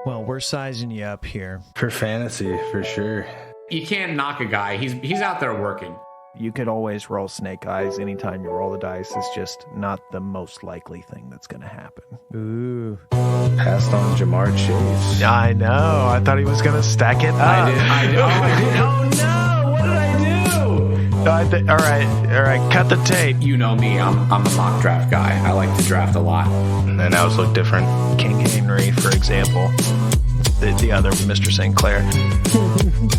Well, we're sizing you up here. For fantasy, for sure. You can't knock a guy. He's out there working. You could always roll snake eyes anytime you roll the dice. It's just not the most likely thing that's going to happen. Ooh. Passed on Jamar Chase. I know. I thought he was going to stack it up. I did. Oh, no. What did I do? All right. Cut the tape. You know me. I'm a mock draft guy. I like to draft a lot. And then ours look different. King Henry, for example. The other Mr. St. Clair.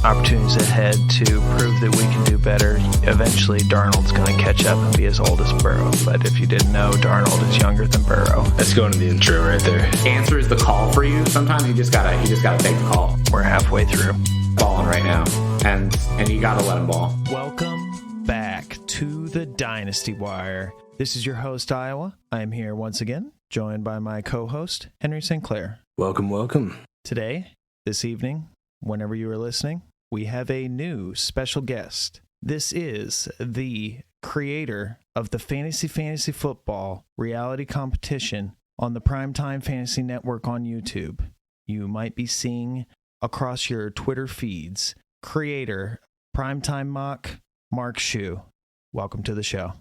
Opportunities ahead to prove that we can do better. Eventually, Darnold's going to catch up and be as old as Burrow. But if you didn't know, Darnold is younger than Burrow. Let's go into the intro right there. Answer is the call for you. Sometimes you just gotta take the call. We're halfway through. Balling right now, and you gotta let him ball. Welcome back to the DynastyWire. This is your host, Iowa. I am here once again, joined by my co-host, Henry St. Clair. Welcome. Today, this evening, whenever you are listening, we have a new special guest. This is the creator of the Fantasy Football reality competition on the Primetime Fantasy Network on YouTube. You might be seeing across your Twitter feeds, creator, Primetime Mock, Mark Shue. Welcome to the show.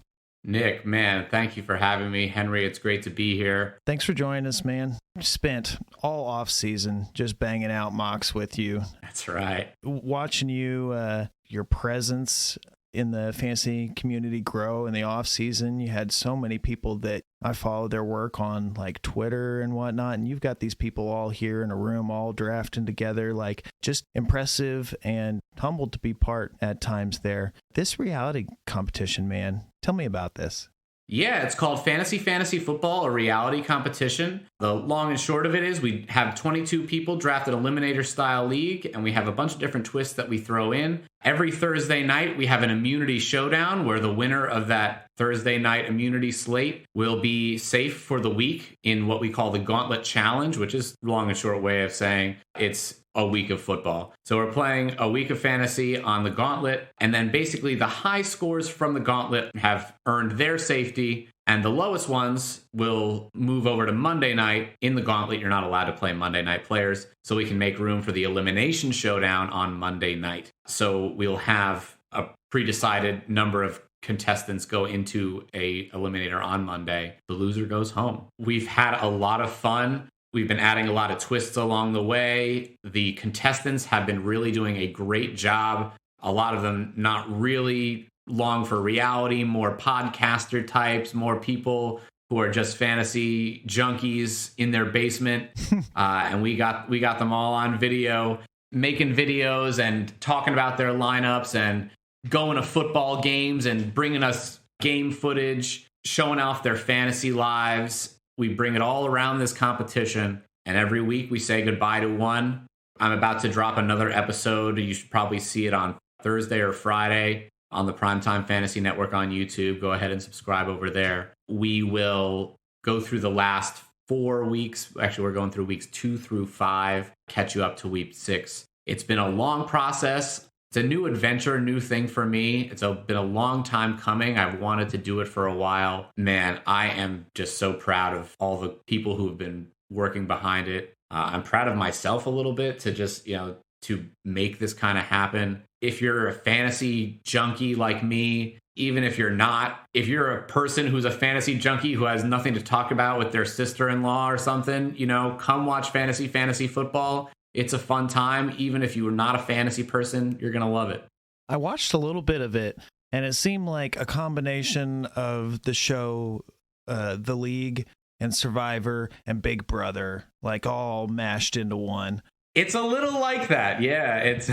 Nick, man, thank you for having me. Henry, it's great to be here. Thanks for joining us, man. Spent all off season just banging out mocks with you. That's right. Watching you, your presence in the fantasy community grow in the off season. You had so many people that I follow their work on like Twitter and whatnot. And you've got these people all here in a room, all drafting together, like just impressive and humbled to be part at times there. This reality competition, man, tell me about this. Yeah, it's called Fantasy Football, a reality competition. The long and short of it is we have 22 people drafted Eliminator style league, and we have a bunch of different twists that we throw in. Every Thursday night, we have an immunity showdown where the winner of that Thursday night immunity slate will be safe for the week in what we call the Gauntlet Challenge, which is a long and short way of saying it's a week of football. So we're playing a week of fantasy on the Gauntlet, and then basically the high scores from the Gauntlet have earned their safety, and the lowest ones will move over to Monday night. In the Gauntlet, you're not allowed to play Monday night players, so we can make room for the Elimination Showdown on Monday night. So we'll have a pre-decided number of contestants go into a eliminator on Monday. The loser goes home. We've had a lot of fun. We've been adding a lot of twists along the way. The contestants have been really doing a great job. A lot of them not really long for reality, more podcaster types, more people who are just fantasy junkies in their basement. And we got them all on video, making videos and talking about their lineups and going to football games and bringing us game footage, showing off their fantasy lives. We bring it all around this competition, and every week we say goodbye to one. I'm about to drop another episode. You should probably see it on Thursday or Friday on the Primetime Fantasy Network on YouTube. Go ahead and subscribe over there. We will go through the last 4 weeks. Actually, we're going through weeks 2 through 5, catch you up to week 6. It's been a long process. It's a new adventure, new thing for me. It's been a long time coming. I've wanted to do it for a while. Man, I am just so proud of all the people who have been working behind it. I'm proud of myself a little bit to just, to make this kind of happen. If you're a fantasy junkie like me, even if you're not, if you're a person who's a fantasy junkie who has nothing to talk about with their sister-in-law or something, come watch Fantasy Football. It's a fun time. Even if you were not a fantasy person, you're going to love it. I watched a little bit of it, and it seemed like a combination of the show, The League, and Survivor, and Big Brother, like all mashed into one. It's a little like that, yeah. It's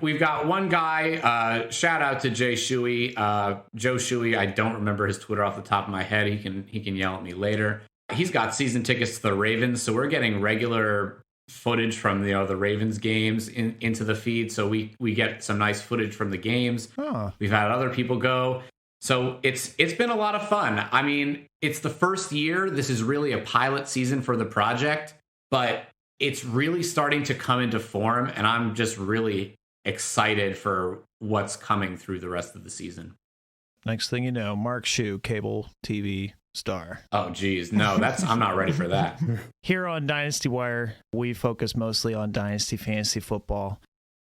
We've got one guy, shout out to Joe Shuey. I don't remember his Twitter off the top of my head. He can yell at me later. He's got season tickets to the Ravens, so we're getting regular footage from the Ravens games into the feed, so we get some nice footage from the games. We've had other people go, so it's been a lot of fun. I mean, it's the first year. This is really a pilot season for the project, but it's really starting to come into form, and I'm just really excited for what's coming through the rest of the season. Next thing you know, Mark Shue, cable TV star. Oh, geez. No, I'm not ready for that. Here on Dynasty Wire, we focus mostly on Dynasty Fantasy Football.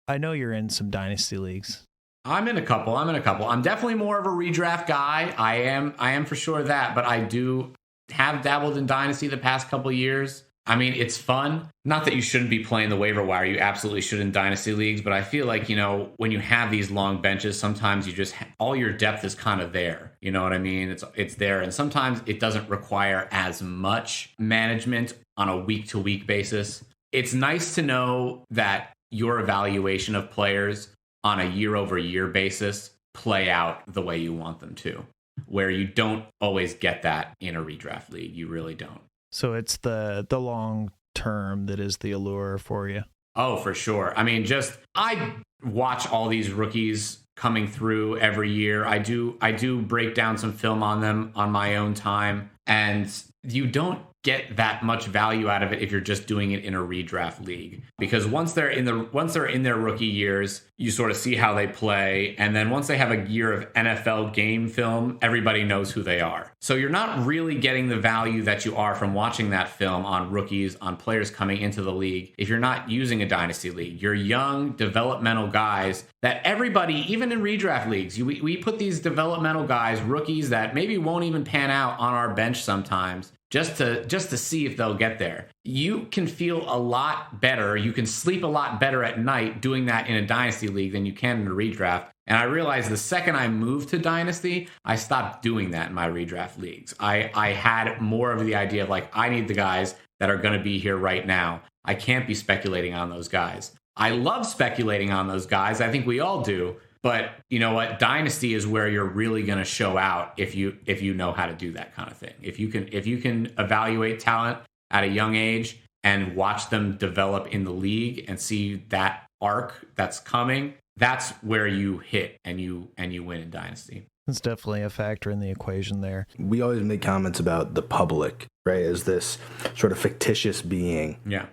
I know you're in some Dynasty leagues. I'm in a couple. I'm definitely more of a redraft guy. I am for sure that, but I do have dabbled in Dynasty the past couple years. I mean, it's fun. Not that you shouldn't be playing the waiver wire. You absolutely should in Dynasty leagues. But I feel like, when you have these long benches, sometimes you just, all your depth is kind of there. You know what I mean? It's there. And sometimes it doesn't require as much management on a week-to-week basis. It's nice to know that your evaluation of players on a year-over-year basis play out the way you want them to, where you don't always get that in a redraft league. You really don't. So it's the long term that is the allure for you. Oh, for sure. I mean, I watch all these rookies coming through every year. I do break down some film on them on my own time, and you don't get that much value out of it if you're just doing it in a redraft league, because once they're in their rookie years, you sort of see how they play, and then once they have a year of NFL game film, everybody knows who they are. So you're not really getting the value that you are from watching that film on rookies, on players coming into the league, if you're not using a dynasty league. You're young developmental guys that everybody, even in redraft leagues, we put these developmental guys, rookies that maybe won't even pan out on our bench sometimes, just to see if they'll get there. You can feel a lot better. You can sleep a lot better at night doing that in a dynasty league than you can in a redraft. And I realized the second I moved to dynasty, I stopped doing that in my redraft leagues. I had more of the idea of I need the guys that are going to be here right now. I can't be speculating on those guys. I love speculating on those guys. I think we all do. But you know what? Dynasty is where you're really going to show out if you know how to do that kind of thing. If you can evaluate talent at a young age and watch them develop in the league and see that arc that's coming, that's where you hit and you win in Dynasty. It's definitely a factor in the equation there. We always make comments about the public, right, as this sort of fictitious being. Yeah.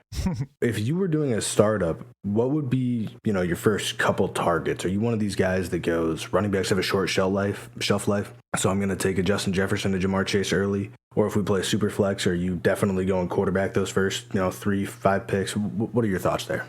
If you were doing a startup, what would be, your first couple targets? Are you one of these guys that goes, running backs have a short shelf life, so I'm going to take a Justin Jefferson, a Jamar Chase early? Or if we play superflex, are you definitely going quarterback those first, 3-5 picks? What are your thoughts there?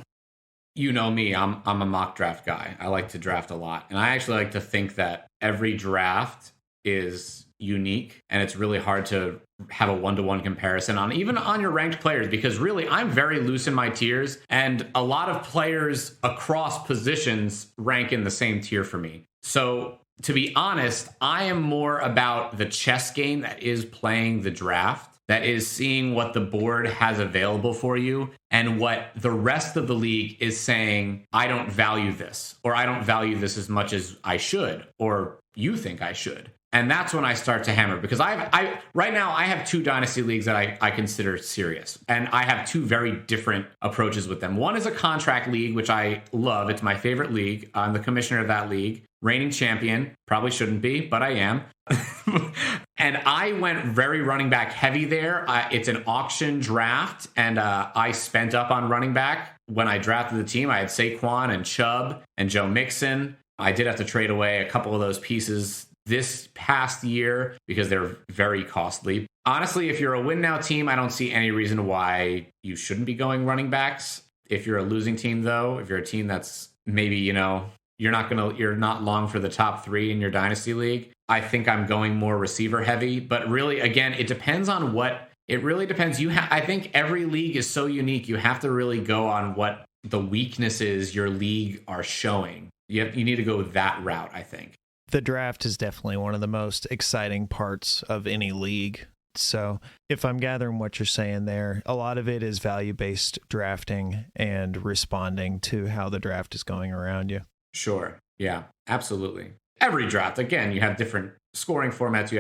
You know me, I'm a mock draft guy. I like to draft a lot. And I actually like to think that every draft is unique, and it's really hard to have a one-to-one comparison even on your ranked players, because really I'm very loose in my tiers, and a lot of players across positions rank in the same tier for me. So to be honest, I am more about the chess game that is playing the draft, that is seeing what the board has available for you and what the rest of the league is saying, I don't value this, or I don't value this as much as I should, or you think I should. And that's when I start to hammer, because right now I have 2 dynasty leagues that I consider serious, and I have 2 very different approaches with them. One is a contract league, which I love. It's my favorite league. I'm the commissioner of that league, reigning champion. Probably shouldn't be, but I am. And I went very running back heavy there. It's an auction draft, and I spent up on running back. When I drafted the team, I had Saquon and Chubb and Joe Mixon. I did have to trade away a couple of those pieces this past year because they're very costly. Honestly, if you're a win now team, I don't see any reason why you shouldn't be going running backs. If you're a losing team, though, if you're a team that's maybe, you're not long for the top 3 in your dynasty league, I think I'm going more receiver heavy. But really, again, it depends on what it really depends. I think every league is so unique. You have to really go on what the weaknesses your league are showing. You need to go that route, I think. The draft is definitely one of the most exciting parts of any league. So if I'm gathering what you're saying there, a lot of it is value-based drafting and responding to how the draft is going around you. Sure. Yeah, absolutely. Every draft, again, you have different scoring formats, you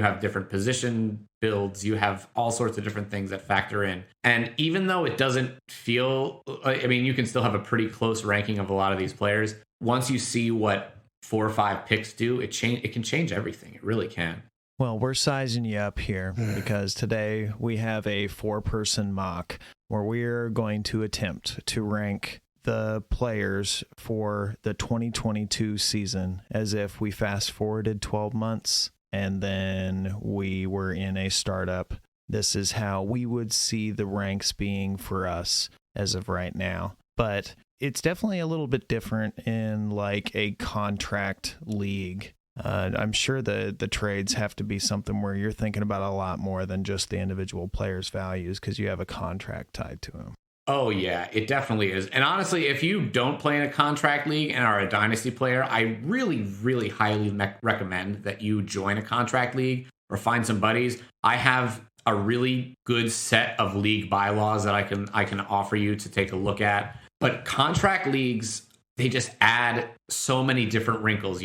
have different position builds, you have all sorts of different things that factor in. And even though it doesn't feel, you can still have a pretty close ranking of a lot of these players. Once you see what 4 or 5 picks do, it can change everything. It really can. Well, we're sizing you up here because today we have a 4-person mock where we're going to attempt to rank the players for the 2022 season as if we fast forwarded 12 months and then we were in a startup, this is how we would see the ranks being for us as of right now. But it's definitely a little bit different in like a contract league. I'm sure the trades have to be something where you're thinking about a lot more than just the individual players' values because you have a contract tied to them. Oh, yeah, it definitely is. And honestly, if you don't play in a contract league and are a dynasty player, I really, really highly recommend that you join a contract league or find some buddies. I have a really good set of league bylaws that I can offer you to take a look at. But contract leagues, they just add so many different wrinkles.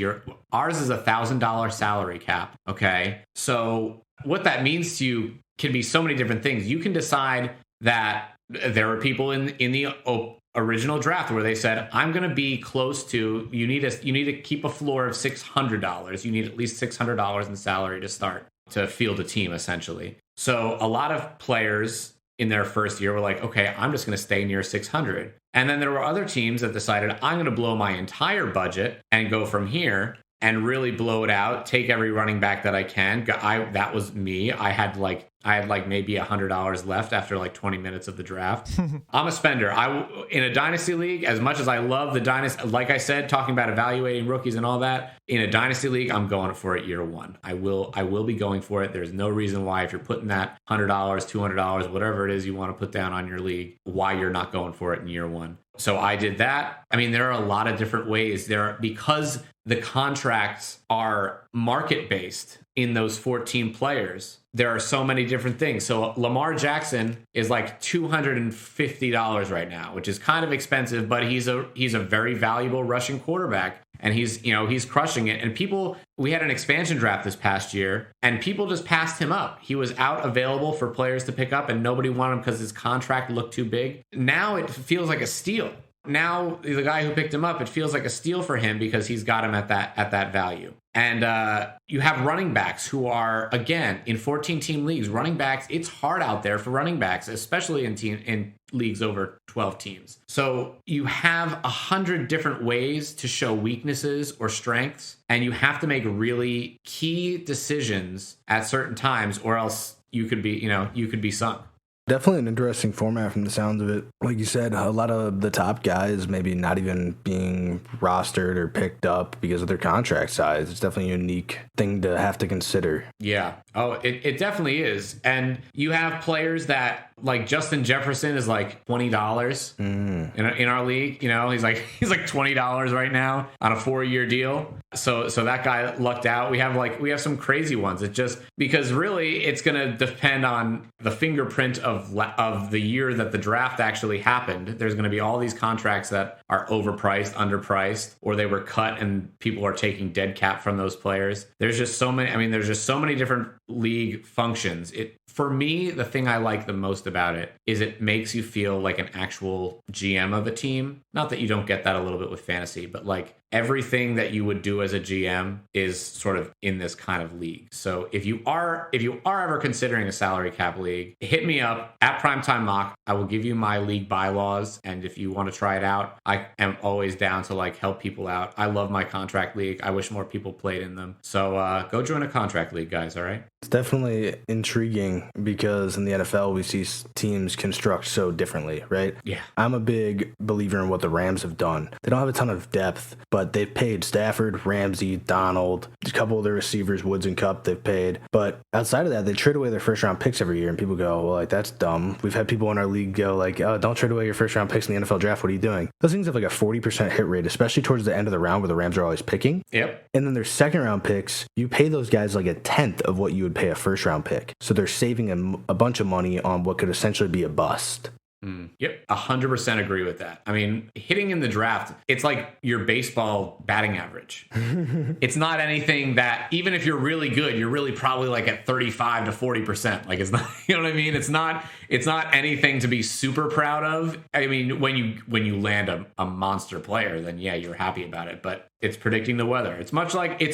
Ours is $1,000 salary cap, okay? So what that means to you can be so many different things. You can decide that there were people in the original draft where they said, I'm going to be close to, you need to keep a floor of $600. You need at least $600 in salary to start to field a team, essentially. So a lot of players in their first year were like, okay, I'm just going to stay near 600. And then there were other teams that decided, I'm going to blow my entire budget and go from here and really blow it out, take every running back that I can. That was me. I had like maybe $100 left after like 20 minutes of the draft. I'm a spender. In a dynasty league, as much as I love the dynasty, like I said, talking about evaluating rookies and all that, in a dynasty league, I'm going for it year one. I will be going for it. There's no reason why, if you're putting that $100, $200, whatever it is you want to put down on your league, why you're not going for it in year one. So I did that. I mean, there are a lot of different ways because the contracts are market based in those 14 players. There are so many different things. So Lamar Jackson is like $250 right now, which is kind of expensive, but he's a very valuable rushing quarterback. And he's crushing it. And we had an expansion draft this past year, and people just passed him up. He was out available for players to pick up, and nobody wanted him because his contract looked too big. Now it feels like a steal. Now the guy who picked him up, it feels like a steal for him because he's got him at that value. And you have running backs who are, again, in 14-team leagues. Running backs, it's hard out there for running backs, especially in leagues over 12 teams. So you have 100 different ways to show weaknesses or strengths, and you have to make really key decisions at certain times, or else you could be sunk. Definitely an interesting format from the sounds of it. Like you said, a lot of the top guys maybe not even being rostered or picked up because of their contract size. It's definitely a unique thing to have to consider. Yeah. Oh, it definitely is. And you have players that, like Justin Jefferson is like $20 in our league. He's like $20 right now on a 4-year deal. So that guy lucked out. We have some crazy ones. It just, because really it's going to depend on the fingerprint of the year that the draft actually happened. There's going to be all these contracts that are overpriced, underpriced, or they were cut and people are taking dead cap from those players. There's just so many different league functions. For me, the thing I like the most about it is it makes you feel like an actual GM of a team. Not that you don't get that a little bit with fantasy, but like everything that you would do as a GM is sort of in this kind of league. So if you are ever considering a salary cap league, hit me up at Primetime Mock. I will give you my league bylaws, and if you want to try it out, I am always down to like help people out. I love my contract league. I wish more people played in them. So go join a contract league, guys. All right. It's definitely intriguing because in the NFL, we see teams construct so differently, right? Yeah. I'm a big believer in what the Rams have done. They don't have a ton of depth, but they've paid Stafford, Ramsey, Donald, a couple of their receivers, Woods and Cup, they've paid. But outside of that, they trade away their first-round picks every year, and people go, well, like, that's dumb. We've had people in our league go, like, oh, don't trade away your first-round picks in the NFL draft. What are you doing? Those things have like a 40% hit rate, especially towards the end of the round where the Rams are always picking. Yep. And then their second-round picks, you pay those guys like a tenth of what you would pay a first-round pick. So they're saving a bunch of money on what could essentially be a bust. Yep, 100% agree with that. I mean, hitting in the draft, it's like your baseball batting average. It's not anything that, even if you're really good, you're really probably like at 35 to 40%. Like, it's not, you know what I mean? It's not anything to be super proud of. I mean, when you land a monster player, then yeah, you're happy about it. But it's predicting the weather. It's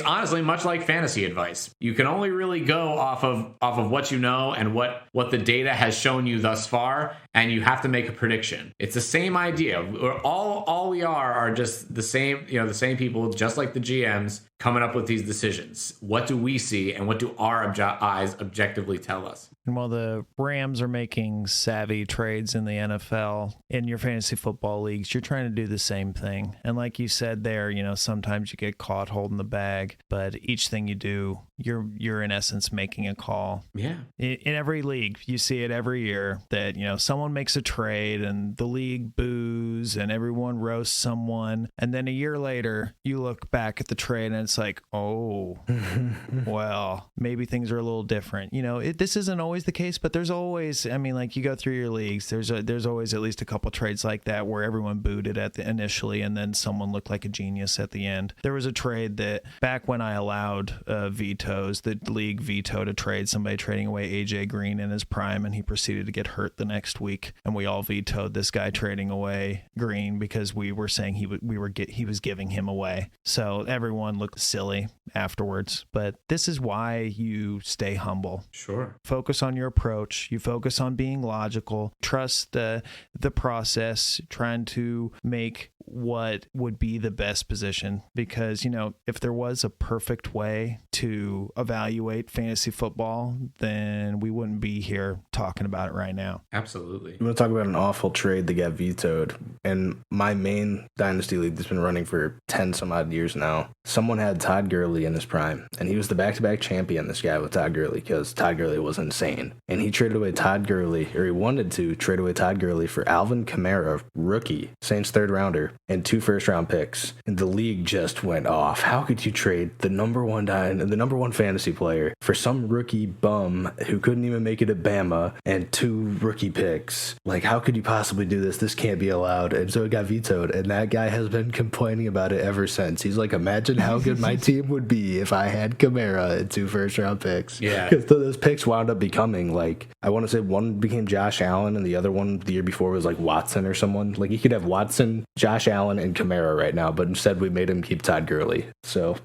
honestly much like fantasy advice. You can only really go off of what you know and what the data has shown you thus far, and you have to make a prediction. It's the same idea. All we are just the same, the same people, just like the GMs, coming up with these decisions. What do we see and what do our eyes objectively tell us? And while the Rams are making savvy trades in the NFL, in your fantasy football leagues, you're trying to do the same thing. And like you said there, sometimes you get caught holding the bag, but each thing you do, you're in essence making a call. Yeah. In every league, you see it every year that, someone makes a trade and the league boos and everyone roasts someone. And then a year later, you look back at the trade and it's like, oh, well, maybe things are a little different. This isn't always the case, but there's always, you go through your leagues, there's always at least a couple trades like that where everyone booed it initially and then someone looked like a genius at the end. There was a trade that back when I allowed vetoes, the league vetoed a trade, somebody trading away AJ Green in his prime, and he proceeded to get hurt the next week, and we all vetoed this guy trading away Green because we were saying he was giving him away. So everyone looked silly afterwards, but this is why you stay humble. Sure. Focus on your approach. You focus on being logical. Trust the process, trying to make what would be the best position, because if there was a perfect way to evaluate fantasy football, then we wouldn't be here talking about it right now. Absolutely. I'm going to talk about an awful trade that got vetoed. And my main dynasty league that's been running for 10 some odd years now, someone had Todd Gurley in his prime, and he was the back-to-back champion, this guy with Todd Gurley, because Todd Gurley was insane. And he traded away Todd Gurley, or he wanted to trade away Todd Gurley for Alvin Kamara, rookie, Saints third rounder, and 2 first-round picks. And the league just went off. How could you trade the number one fantasy player for some rookie bum who couldn't even make it at Bama and 2 rookie picks? Like, how could you possibly do this? This can't be allowed. And so it got vetoed, and that guy has been complaining about it ever since. He's like, imagine how good my team would be if I had Kamara and 2 first-round picks. Yeah. Because those picks wound up becoming, like, I want to say one became Josh Allen, and the other one the year before was like Watson or someone. Like, you could have Watson, Josh Allen, and Kamara right now, but instead we made him keep Todd Gurley. So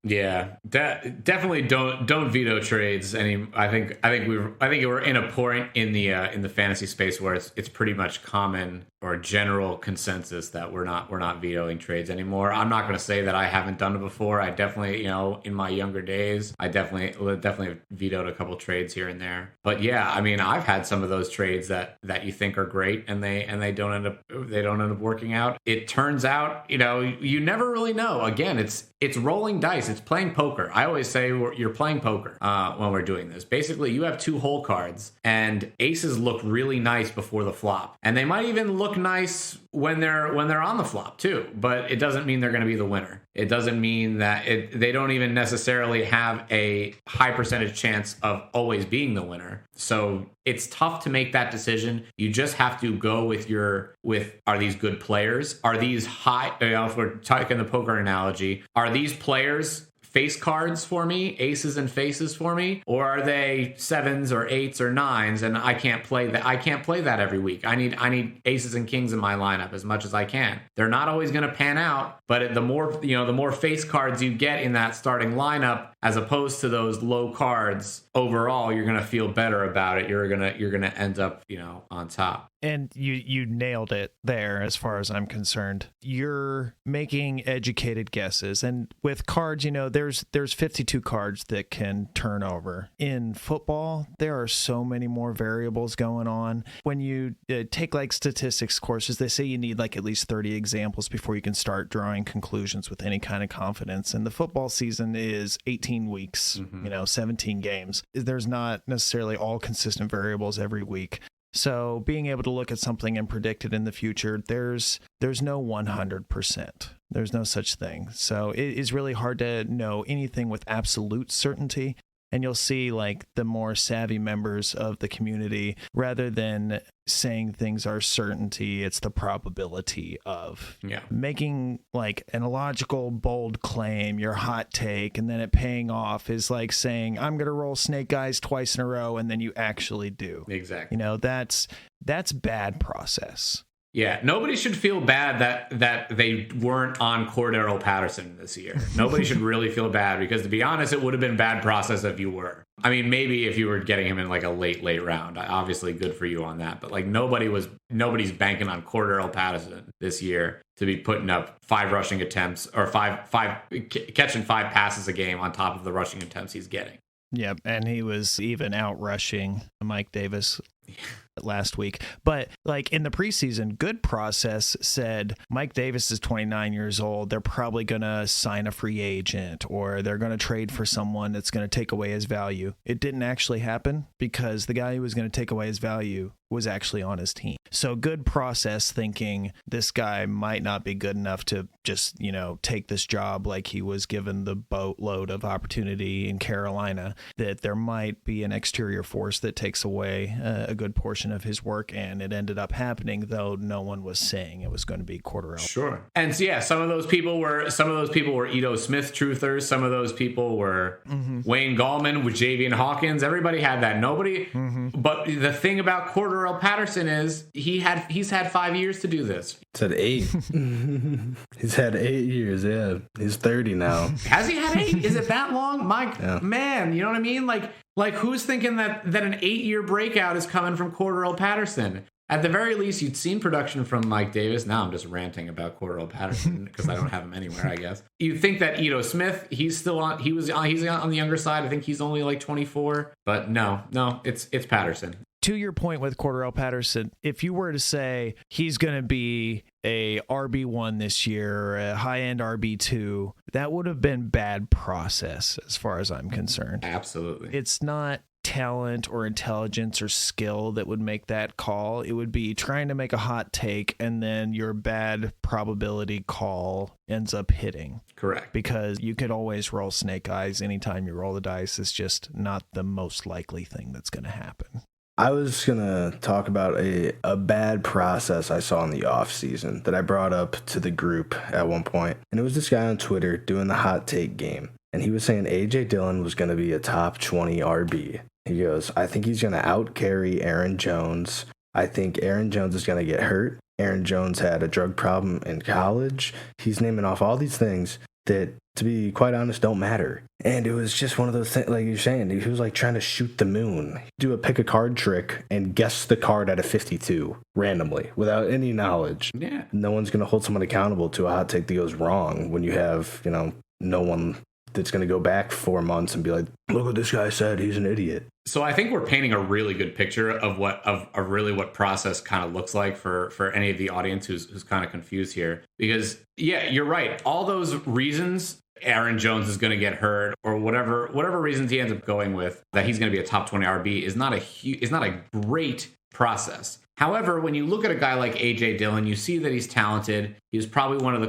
yeah, definitely don't veto trades. I think we're in a point in the fantasy space where it's pretty much common or general consensus that we're not vetoing trades anymore. I'm not going to say that I haven't done it before. I definitely, in my younger days, I definitely vetoed a couple trades here and there. But yeah, I've had some of those trades that you think are great and they don't end up working out. It turns out, you never really know. Again, it's rolling dice. It's playing poker. I always say you're playing poker when we're doing this. Basically, you have 2 hole cards, and aces look really nice before the flop, and they might even look nice when they're on the flop too. But it doesn't mean they're going to be the winner. It doesn't mean that they don't even necessarily have a high percentage chance of always being the winner. So it's tough to make that decision. You just have to go with are these good players? Are these high, if we're taking the poker analogy, are these players face cards for me, aces and faces for me, or are they 7s or 8s or 9s, and I can't play that every week. I need aces and kings in my lineup as much as I can. They're not always going to pan out, but the more face cards you get in that starting lineup, as opposed to those low cards, overall you're going to feel better about it. You're going to end up, on top. And you nailed it there as far as I'm concerned. You're making educated guesses. And with cards, there's 52 cards that can turn over. In football, there are so many more variables going on. When you take like statistics courses, they say you need like at least 30 examples before you can start drawing conclusions with any kind of confidence. And the football season is 18 weeks, 17 games. There's not necessarily all consistent variables every week. So being able to look at something and predict it in the future, there's no 100%. There's no such thing. So it is really hard to know anything with absolute certainty. And you'll see like the more savvy members of the community, rather than saying things are certainty, it's the probability of. Yeah. Making like an illogical, bold claim, your hot take, and then it paying off is like saying, I'm going to roll snake eyes twice in a row, and then you actually do. Exactly. That's bad process. Yeah, nobody should feel bad that they weren't on Cordero Patterson this year. Nobody should really feel bad because, to be honest, it would have been bad process if you were. I mean, maybe if you were getting him in like a late round, obviously good for you on that. But like nobody's banking on Cordero Patterson this year to be putting up 5 rushing attempts or catching 5 passes a game on top of the rushing attempts he's getting. Yep, and he was even out rushing Mike Davis last week. But like in the preseason, Good Process said Mike Davis is 29 years old. They're probably going to sign a free agent or they're going to trade for someone that's going to take away his value. It didn't actually happen because the guy who was going to take away his value was actually on his team. So Good Process thinking this guy might not be good enough to just, take this job like he was given the boatload of opportunity in Carolina, that there might be an exterior force that takes away a good portion of his work. And it ended up happening, though no one was saying it was going to be Cordero. Sure. And so, yeah, some of those people were Ito Smith truthers. Some of those people were Wayne Gallman with Javian Hawkins. Everybody had that. Nobody. But the thing about Cordero Patterson is he's had 5 years to do this. He's had 8. He's had 8 years. Yeah, he's 30 now. Has he had 8? Is it that long? Man, you know what I mean? Like who's thinking that an 8-year breakout is coming from Cordero Patterson? At the very least, you'd seen production from Mike Davis. Now I'm just ranting about Cordero Patterson because I don't have him anywhere, I guess. You'd think that Ito Smith, he's on the younger side. I think he's only like 24. But no, it's Patterson. To your point with Cordero Patterson, if you were to say he's going to be a RB1 this year, a high-end RB2, that would have been bad process as far as I'm concerned. Absolutely. It's not talent or intelligence or skill that would make that call. It would be trying to make a hot take and then your bad probability call ends up hitting. Correct. Because you could always roll snake eyes anytime you roll the dice. It's just not the most likely thing that's going to happen. I was going to talk about a bad process I saw in the offseason that I brought up to the group at one point. And it was this guy on Twitter doing the hot take game. And he was saying A.J. Dillon was going to be a top 20 RB. He goes, I think he's going to out-carry Aaron Jones. I think Aaron Jones is going to get hurt. Aaron Jones had a drug problem in college. He's naming off all these things that, to be quite honest, don't matter. And it was just one of those things, like you're saying, he was like trying to shoot the moon. Do a pick a card trick and guess the card out of 52 randomly without any knowledge. Yeah. No one's going to hold someone accountable to a hot take that goes wrong when you have, no one that's going to go back 4 months and be like, look what this guy said, he's an idiot. So I think we're painting a really good picture of what process kind of looks like for any of the audience who's kind of confused here. Because yeah, you're right. All those reasons Aaron Jones is going to get hurt or whatever reasons he ends up going with, that he's going to be a top 20 RB is not a great process. However, when you look at a guy like A.J. Dillon, you see that he's talented. He was probably one of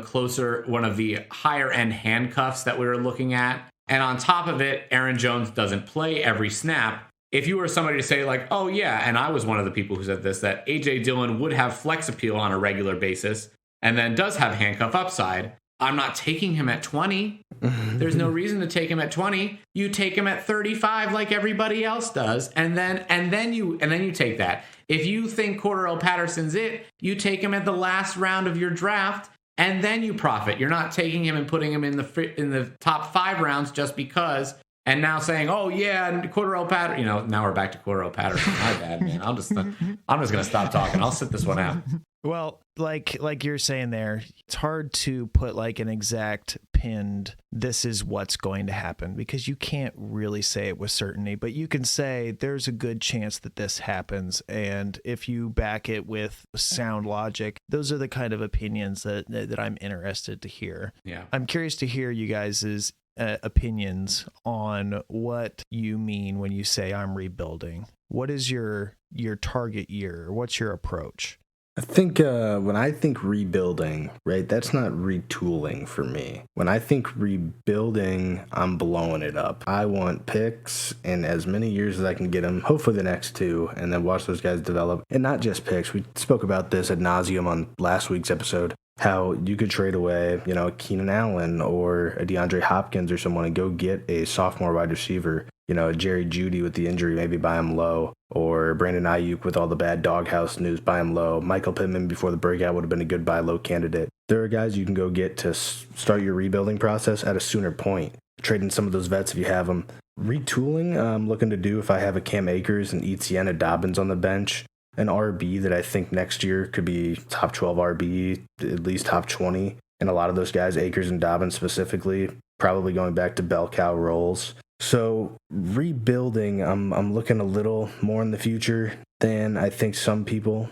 the higher end handcuffs that we were looking at. And on top of it, Aaron Jones doesn't play every snap. If you were somebody to say like, oh yeah, and I was one of the people who said this, that A.J. Dillon would have flex appeal on a regular basis and then does have handcuff upside, I'm not taking him at 20. There's no reason to take him at 20. You take him at 35 like everybody else does, and then you take that. If you think Cordero Patterson's it, you take him at the last round of your draft, and then you profit. You're not taking him and putting him in the top 5 rounds just because. And now saying, oh yeah, Cordero Patterson. Now we're back to Cordero Patterson. My bad, man. I'm just gonna stop talking. I'll sit this one out. Well, like you're saying there, it's hard to put like an exact pinned, this is what's going to happen, because you can't really say it with certainty, but you can say there's a good chance that this happens. And if you back it with sound logic, those are the kind of opinions that I'm interested to hear. Yeah. I'm curious to hear you guys' opinions on what you mean when you say I'm rebuilding. What is your target year? What's your approach? I think when I think rebuilding, right, that's not retooling for me. When I think rebuilding, I'm blowing it up. I want picks in as many years as I can get them, hopefully the next 2, and then watch those guys develop. And not just picks. We spoke about this ad nauseum on last week's episode, how you could trade away, Keenan Allen or a DeAndre Hopkins or someone and go get a sophomore wide receiver Jerry Jeudy with the injury, maybe buy him low, or Brandon Ayuk with all the bad doghouse news, buy him low. Michael Pittman before the breakout would have been a good buy low candidate. There are guys you can go get to start your rebuilding process at a sooner point. Trading some of those vets if you have them. Retooling, I'm looking to do if I have a Cam Akers and Etienne, a Dobbins on the bench, an RB that I think next year could be top 12 RB, at least top 20. And a lot of those guys, Akers and Dobbins specifically, probably going back to bell cow roles. So rebuilding, I'm looking a little more in the future than I think some people.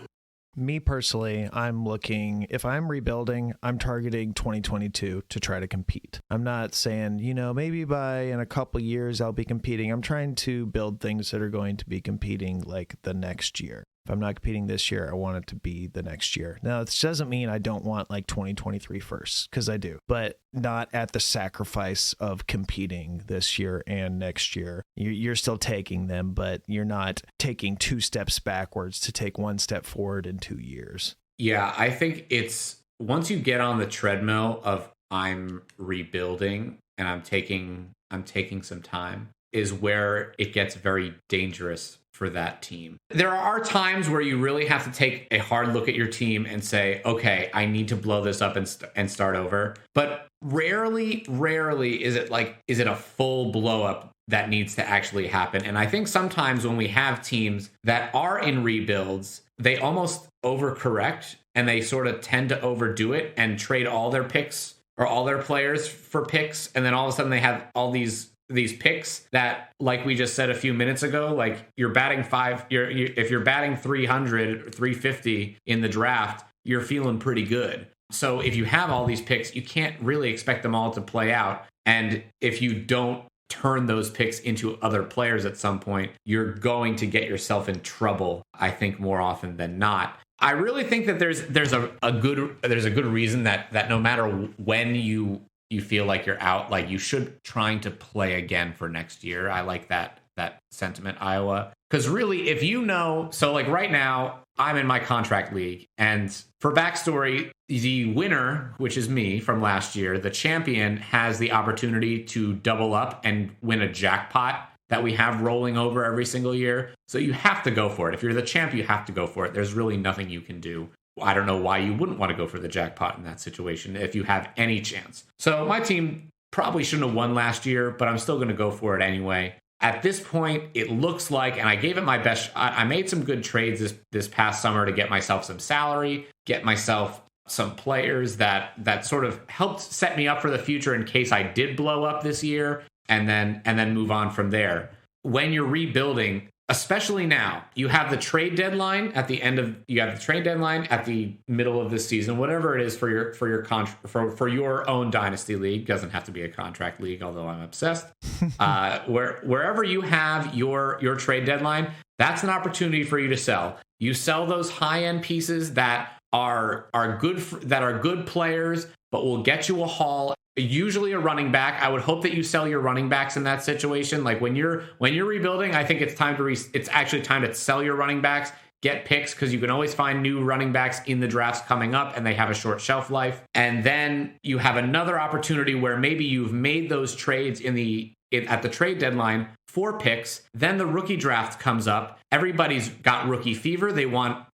Me personally, I'm looking, if I'm rebuilding, I'm targeting 2022 to try to compete. I'm not saying, maybe in a couple years I'll be competing. I'm trying to build things that are going to be competing like the next year. If I'm not competing this year, I want it to be the next year. Now, this doesn't mean I don't want like 2023 first, because I do, but not at the sacrifice of competing this year and next year. You're still taking them, but you're not taking 2 steps backwards to take 1 step forward in 2 years. Yeah, I think it's once you get on the treadmill of I'm rebuilding and I'm taking some time is where it gets very dangerous for that team. There are times where you really have to take a hard look at your team and say, okay, I need to blow this up and start over. But rarely is it a full blow up that needs to actually happen. And I think sometimes when we have teams that are in rebuilds, they almost overcorrect and they sort of tend to overdo it and trade all their picks or all their players for picks. And then all of a sudden they have all these picks that, like we just said a few minutes ago, like you're batting if you're batting 300, 350 in the draft, you're feeling pretty good. So if you have all these picks, you can't really expect them all to play out. And if you don't turn those picks into other players at some point, you're going to get yourself in trouble, I think, more often than not. I really think that there's a good reason that no matter when you feel like you're out, like you should trying to play again for next year. I like that sentiment, Iowa. Because really, if so like right now, I'm in my contract league. And for backstory, the winner, which is me from last year, the champion has the opportunity to double up and win a jackpot that we have rolling over every single year. So you have to go for it. If you're the champ, you have to go for it. There's really nothing you can do. I don't know why you wouldn't want to go for the jackpot in that situation if you have any chance. So my team probably shouldn't have won last year, but I'm still going to go for it anyway. At this point, it looks like, and I gave it my best shot. I made some good trades this past summer to get myself some salary, get myself some players that sort of helped set me up for the future in case I did blow up this year, and then move on from there. When you're rebuilding, especially now, you have the trade deadline at the middle of the season, whatever it is for your own dynasty league. Doesn't have to be a contract league, although I'm obsessed. Wherever you have your trade deadline, that's an opportunity for you to sell. You sell those high end pieces that are good players, but will get you a haul. Usually a running back. I would hope that you sell your running backs in that situation. Like when you're rebuilding, I think it's actually time to sell your running backs, get picks, because you can always find new running backs in the drafts coming up and they have a short shelf life. And then you have another opportunity where maybe you've made those trades at the trade deadline for picks. Then the rookie draft comes up. Everybody's got rookie fever. They want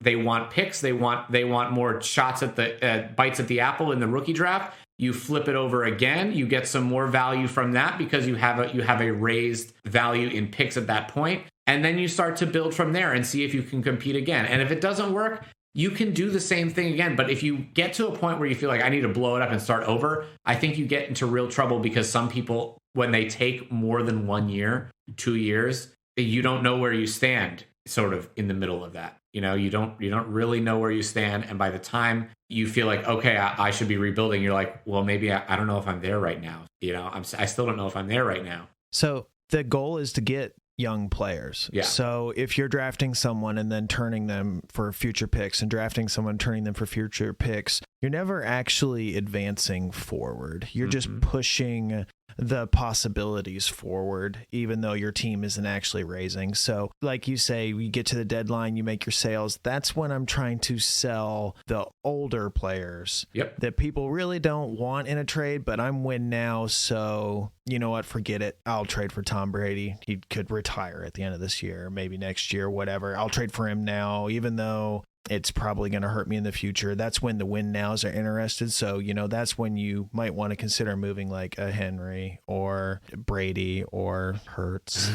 picks. They want more shots at the bites at the apple in the rookie draft. You flip it over again. You get some more value from that because you have a raised value in picks at that point. And then you start to build from there and see if you can compete again. And if it doesn't work, you can do the same thing again. But if you get to a point where you feel like I need to blow it up and start over, I think you get into real trouble, because some people, when they take more than 1 year, 2 years, you don't know where you stand sort of in the middle of that. You don't really know where you stand. And by the time you feel like, okay, I should be rebuilding, you're like, well, maybe I don't know if I'm there right now. I still don't know if I'm there right now. So the goal is to get young players. Yeah. So if you're drafting someone and then turning them for future picks and drafting someone, turning them for future picks, you're never actually advancing forward. You're just pushing the possibilities forward, even though your team isn't actually raising. So like you say, you get to the deadline, you make your sales. That's when I'm trying to sell the older players that people really don't want in a trade, but I'm win now. So you know what? Forget it. I'll trade for Tom Brady. He could retire at the end of this year, maybe next year, whatever. I'll trade for him now, even though it's probably going to hurt me in the future. That's when the win nows are interested. So, you know, that's when you might want to consider moving like a Henry or Brady or Hurts.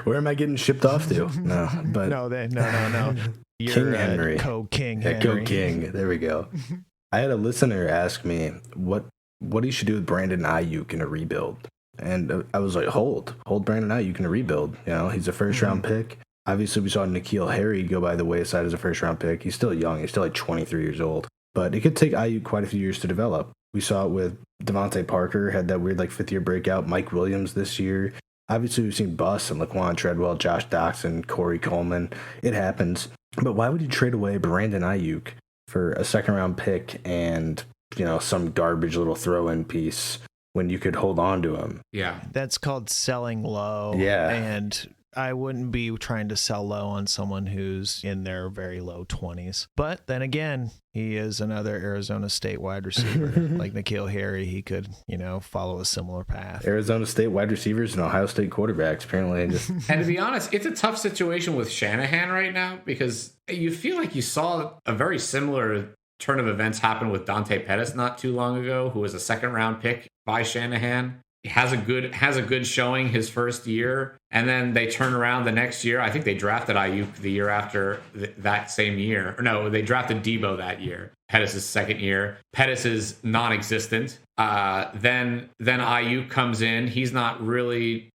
Where am I getting shipped off to? No, but no. You're King Henry. King Yeah, Henry. Go King. There we go. I had a listener ask me what he should do with Brandon Ayuk in a rebuild. And I was like, hold Brandon Ayuk in a rebuild. You know, he's a first round pick. Obviously, we saw N'Keal Harry go by the wayside as a first-round pick. He's still young. He's still like 23 years old. But it could take Ayuk quite a few years to develop. We saw it with Devontae Parker, had that weird like fifth-year breakout. Mike Williams this year. Obviously, we've seen busts and Laquan Treadwell, Josh Doxson, Corey Coleman. It happens. But why would you trade away Brandon Ayuk for a second-round pick and, you know, some garbage little throw-in piece when you could hold on to him? Yeah. That's called selling low. Yeah. And I wouldn't be trying to sell low on someone who's in their very low 20s. But then again, he is another Arizona State wide receiver. Like N'Keal Harry, he could, you know, follow a similar path. Arizona State wide receivers and Ohio State quarterbacks, apparently. And to be honest, it's a tough situation with Shanahan right now because you feel like you saw a very similar turn of events happen with Dante Pettis not too long ago, who was a second-round pick by Shanahan. Has a good showing his first year, and then they turn around the next year. I think they drafted Ayuk the year after that same year. Or no, they drafted Debo that year. Pettis' second year. Pettis is non-existent. Then Ayuk comes in. He's not really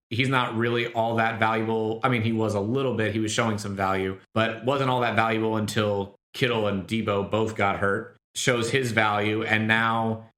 all that valuable. I mean, he was a little bit. He was showing some value, but wasn't all that valuable until Kittle and Debo both got hurt. Shows his value, and now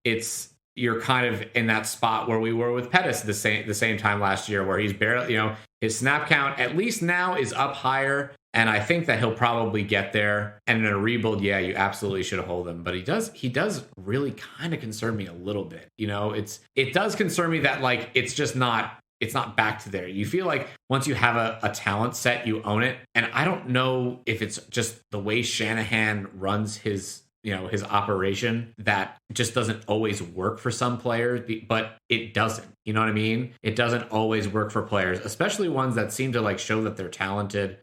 you're kind of in that spot where we were with Pettis the same time last year, where he's barely, you know, his snap count at least now is up higher, and I think that he'll probably get there. And in a rebuild, yeah, you absolutely should hold him, but he does really kind of concern me a little bit. You know, it does concern me that like it's not back to there. You feel like once you have a talent set, you own it, and I don't know if it's just the way Shanahan runs his operation that just doesn't always work for some players, but it doesn't. You know what I mean? It doesn't always work for players, especially ones that seem to like show that they're talented.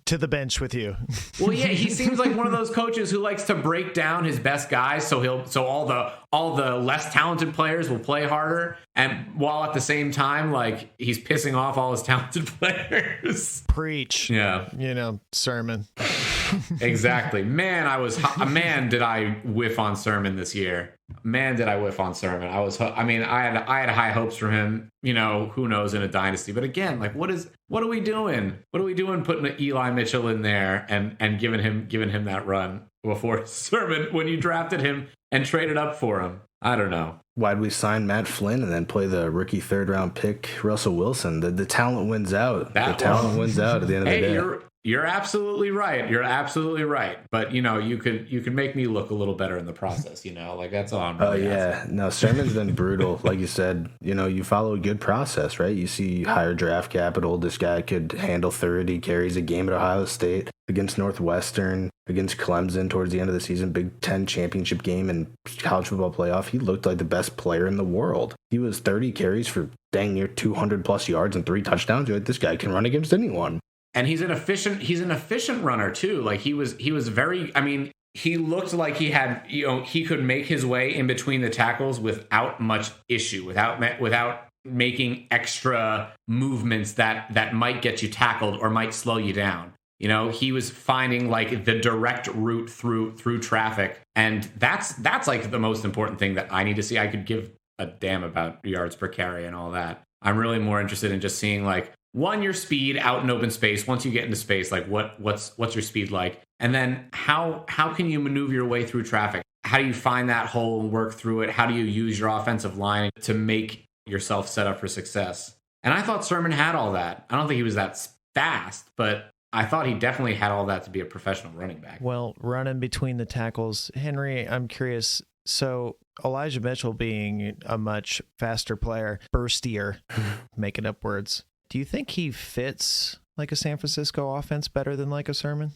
To the bench with you. Well, yeah, he seems like one of those coaches who likes to break down his best guys, so all the less talented players will play harder, and while at the same time, like he's pissing off all his talented players. Preach. Yeah. You know, sermon. Exactly. Man, did I whiff on Sermon this year. Man, did I whiff on Sermon. I had high hopes for him, you know, who knows in a dynasty. But again, like what are we doing? What are we doing putting Eli Mitchell in there and giving him that run before Sermon when you drafted him and traded up for him? I don't know. Why'd we sign Matt Flynn and then play the rookie third-round pick Russell Wilson? The talent wins out. Talent wins out at the end of the day. You're absolutely right. You're absolutely right. But, you know, you could make me look a little better in the process, you know? Like, that's all I'm really asking. No, Sermon's been brutal. Like you said, you know, you follow a good process, right? You see higher draft capital. This guy could handle 30 carries a game at Ohio State, against Northwestern, against Clemson towards the end of the season, Big Ten championship game and college football playoff. He looked like the best player in the world. He was 30 carries for dang near 200-plus yards and 3 touchdowns. You're like, this guy can run against anyone. And he's an efficient runner too. Like he was very, I mean, he looked like he had, you know, he could make his way in between the tackles without much issue, without making extra movements that might get you tackled or might slow you down. You know, he was finding like the direct route through traffic. And that's like the most important thing that I need to see. I could give a damn about yards per carry and all that. I'm really more interested in just seeing like, one, your speed out in open space. Once you get into space, like what's your speed like? And then how can you maneuver your way through traffic? How do you find that hole and work through it? How do you use your offensive line to make yourself set up for success? And I thought Sermon had all that. I don't think he was that fast, but I thought he definitely had all that to be a professional running back. Well, running between the tackles, Henry, I'm curious, So Elijah Mitchell being a much faster player, burstier, making up words. Do you think he fits like a San Francisco offense better than like a Sermon?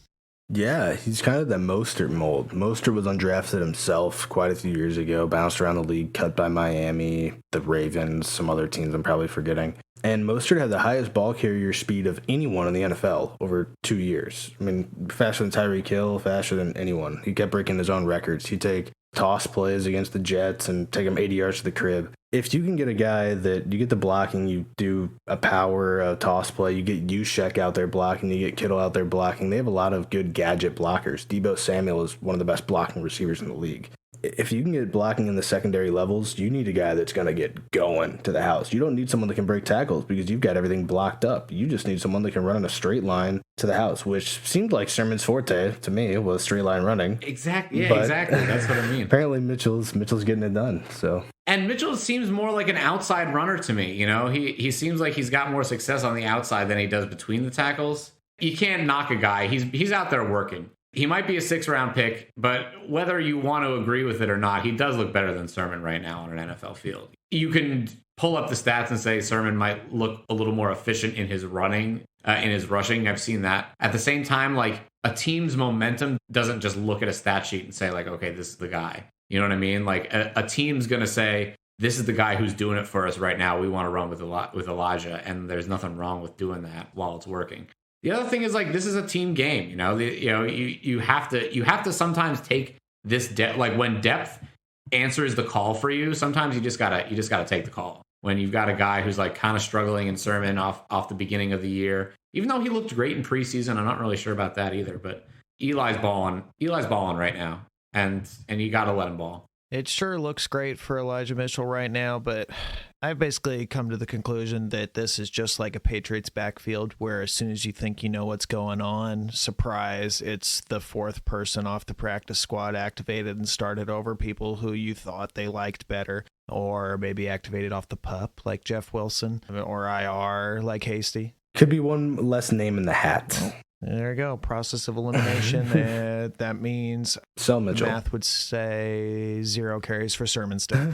Yeah, he's kind of that Mostert mold. Mostert was undrafted himself quite a few years ago, bounced around the league, cut by Miami, the Ravens, some other teams I'm probably forgetting. And Mostert had the highest ball carrier speed of anyone in the NFL over 2 years. I mean, faster than Tyreek Hill, faster than anyone. He kept breaking his own records. He'd take toss plays against the Jets and take him 80 yards to the crib. If you can get a guy that you get the blocking, you do a power toss play, you get Juszczyk out there blocking, you get Kittle out there blocking. They have a lot of good gadget blockers. Deebo Samuel is one of the best blocking receivers in the league. If you can get blocking in the secondary levels, you need a guy that's going to get going to the house. You don't need someone that can break tackles because you've got everything blocked up. You just need someone that can run in a straight line to the house, which seemed like Sermon's forte to me, was straight line running. Exactly. Yeah, exactly. That's what I mean. Apparently Mitchell's getting it done. So. And Mitchell seems more like an outside runner to me. You know, he seems like he's got more success on the outside than he does between the tackles. You can't knock a guy. He's out there working. He might be a 6th-round pick, but whether you want to agree with it or not, he does look better than Sermon right now on an NFL field. You can pull up the stats and say Sermon might look a little more efficient in his running, in his rushing. I've seen that. At the same time, like, a team's momentum doesn't just look at a stat sheet and say, like, okay, this is the guy. You know what I mean? Like, a team's going to say, this is the guy who's doing it for us right now. We want to run with Elijah, and there's nothing wrong with doing that while it's working. The other thing is, like, this is a team game, you know. You have to sometimes take this depth. Like, when depth answers the call for you, sometimes you just gotta take the call. When you've got a guy who's like kind of struggling in Sermon off the beginning of the year, even though he looked great in preseason, I'm not really sure about that either. But Eli's balling right now, and you gotta let him ball. It sure looks great for Elijah Mitchell right now, but I've basically come to the conclusion that this is just like a Patriots backfield where as soon as you think you know what's going on, surprise, it's the 4th person off the practice squad activated and started over people who you thought they liked better, or maybe activated off the PUP like Jeff Wilson, or IR like Hasty. Could be one less name in the hat. There you go. Process of elimination. That means Sell Mitchell. Math would say 0 carries for Sermon still.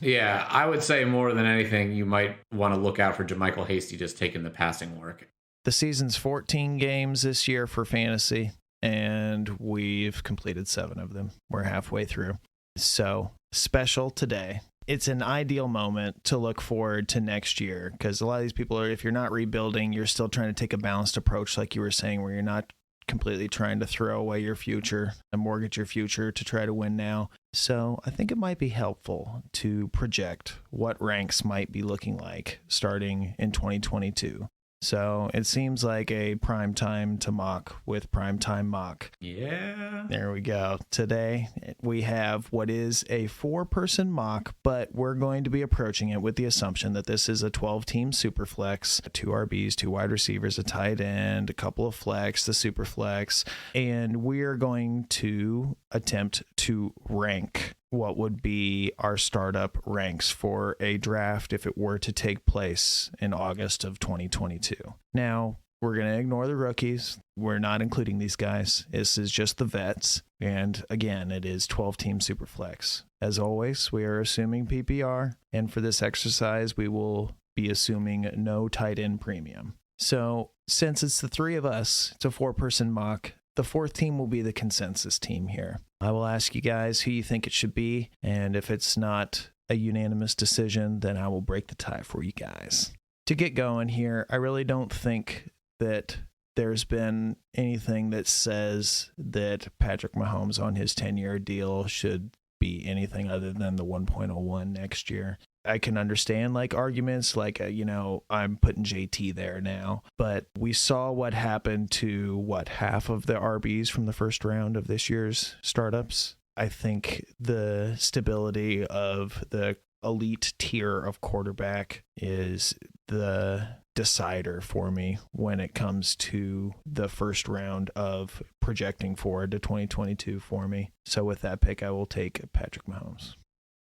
Yeah, I would say more than anything, you might want to look out for JaMychal Hasty just taking the passing work. The season's 14 games this year for fantasy, and we've completed 7 of them. We're halfway through. So, special today. It's an ideal moment to look forward to next year because a lot of these people are, if you're not rebuilding, you're still trying to take a balanced approach, like you were saying, where you're not completely trying to throw away your future and mortgage your future to try to win now. So I think it might be helpful to project what ranks might be looking like starting in 2022. So it seems like a prime time to mock with Primetime Mock. Yeah. There we go. Today we have what is a 4-person mock, but we're going to be approaching it with the assumption that this is a 12-team superflex, 2 RBs, 2 wide receivers, a tight end, a couple of flex, the superflex, and we're going to attempt to rank what would be our startup ranks for a draft if it were to take place in August of 2022. Now, we're going to ignore the rookies. We're not including these guys. This is just the vets. And again, it is 12-team superflex. As always, we are assuming PPR. And for this exercise, we will be assuming no tight end premium. So since it's the 3 of us, it's a 4-person mock. The 4th team will be the consensus team here. I will ask you guys who you think it should be, and if it's not a unanimous decision, then I will break the tie for you guys. To get going here, I really don't think that there's been anything that says that Patrick Mahomes on his 10-year deal should be anything other than the 1.01 next year. I can understand like arguments like, I'm putting JT there now, but we saw what happened to half of the RBs from the first round of this year's startups. I think the stability of the elite tier of quarterback is the decider for me when it comes to the first round of projecting forward to 2022 for me. So with that pick, I will take Patrick Mahomes.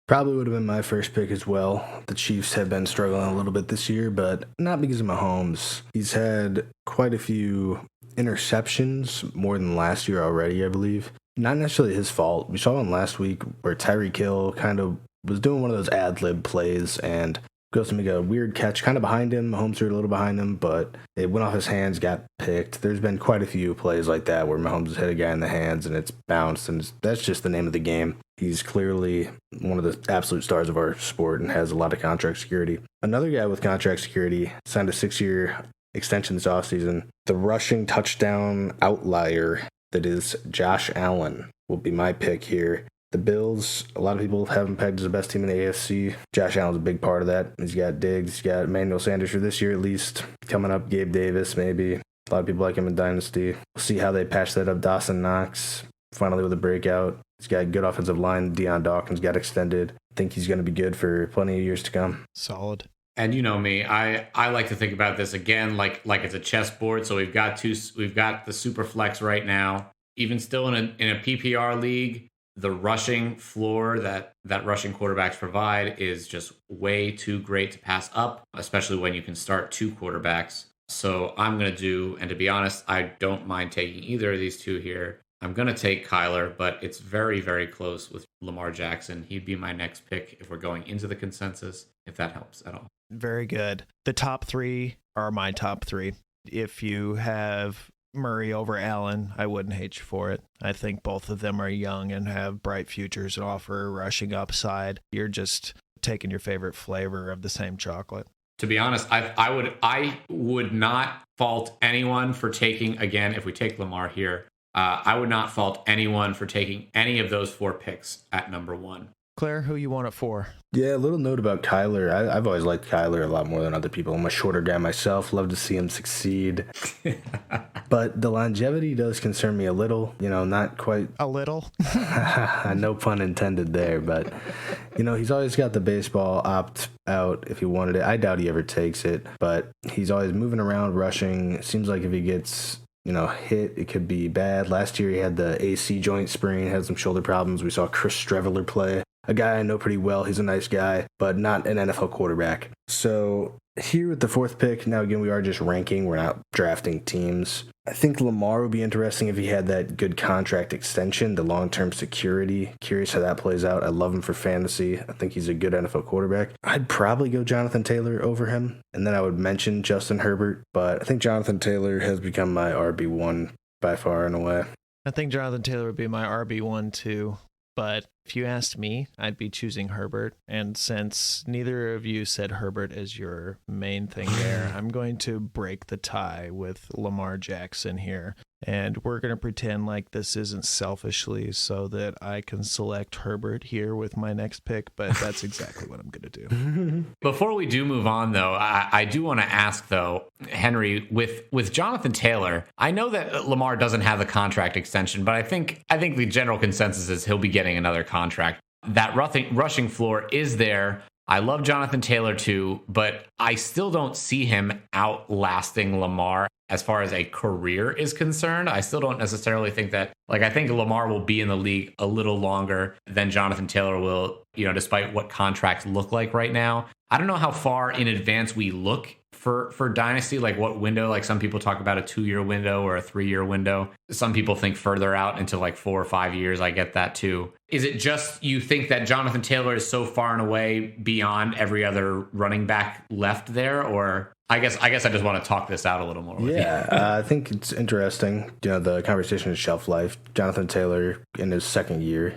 Probably would have been my first pick as well. The Chiefs have been struggling a little bit this year, but not because of Mahomes. He's had quite a few interceptions, more than last year already, I believe. not necessarily his fault. We saw one last week where Tyreek Hill kind of was doing one of those ad-lib plays and goes to make a weird catch kind of behind him. Mahomes threw a little behind him, but it went off his hands, got picked. There's been quite a few plays like that where Mahomes has hit a guy in the hands and it's bounced, and that's just the name of the game. He's clearly one of the absolute stars of our sport and has a lot of contract security. Another guy with contract security signed a 6-year extension this offseason. The rushing touchdown outlier that is Josh Allen will be my pick here. The Bills, a lot of people have him pegged as the best team in the AFC. Josh Allen's a big part of that. He's got Diggs, he's got Emmanuel Sanders for this year at least. Coming up, Gabe Davis maybe. A lot of people like him in Dynasty. We'll see how they patch that up. Dawson Knox, finally with a breakout. He's got a good offensive line. Deion Dawkins got extended. I think he's going to be good for plenty of years to come. Solid. And you know me, I like to think about this again like it's a chessboard. So we've got the superflex right now. Even still in a PPR league, the rushing floor that rushing quarterbacks provide is just way too great to pass up, especially when you can start 2 quarterbacks. So I'm going to do, and to be honest, I don't mind taking either of these 2 here. I'm going to take Kyler, but it's very, very close with Lamar Jackson. He'd be my next pick if we're going into the consensus, if that helps at all. Very good. The top 3 are my top 3. If you have Murray over Allen, I wouldn't hate you for it. I think both of them are young and have bright futures and offer rushing upside. You're just taking your favorite flavor of the same chocolate. To be honest, I would not fault anyone for taking, again, if we take Lamar here, I would not fault anyone for taking any of those 4 picks at number 1. Claire, who you want it for? Yeah, a little note about Kyler. I've always liked Kyler a lot more than other people. I'm a shorter guy myself. Love to see him succeed. But the longevity does concern me a little. Not quite. A little? No pun intended there. But, he's always got the baseball opt out if he wanted it. I doubt he ever takes it. But he's always moving around, rushing. It seems like if he gets hit, it could be bad. Last year he had the AC joint sprain, had some shoulder problems. We saw Chris Streveler play. A guy I know pretty well. He's a nice guy, but not an NFL quarterback. So here with the 4th pick, now again, we are just ranking. We're not drafting teams. I think Lamar would be interesting if he had that good contract extension, the long-term security. Curious how that plays out. I love him for fantasy. I think he's a good NFL quarterback. I'd probably go Jonathan Taylor over him, and then I would mention Justin Herbert, but I think Jonathan Taylor has become my RB1 by far and away. I think Jonathan Taylor would be my RB1 too. But if you asked me, I'd be choosing Herbert. And since neither of you said Herbert as your main thing there, I'm going to break the tie with Lamar Jackson here. And we're going to pretend like this isn't selfishly so that I can select Herbert here with my next pick. But that's exactly what I'm going to do. Before we do move on, though, I do want to ask, though, Henry, with Jonathan Taylor, I know that Lamar doesn't have the contract extension, but I think the general consensus is he'll be getting another contract. That rushing floor is there. I love Jonathan Taylor too, but I still don't see him outlasting Lamar as far as a career is concerned. I still don't necessarily think that, I think Lamar will be in the league a little longer than Jonathan Taylor will, despite what contracts look like right now. I don't know how far in advance we look for Dynasty, what window. Some people talk about a 2-year window or a 3-year window. Some people think further out into 4 or 5 years. I get that too. Is it just you think that Jonathan Taylor is so far and away beyond every other running back left there? Or I guess I just want to talk this out a little more. Yeah, I think it's interesting. The conversation is shelf life. Jonathan Taylor in his 2nd year,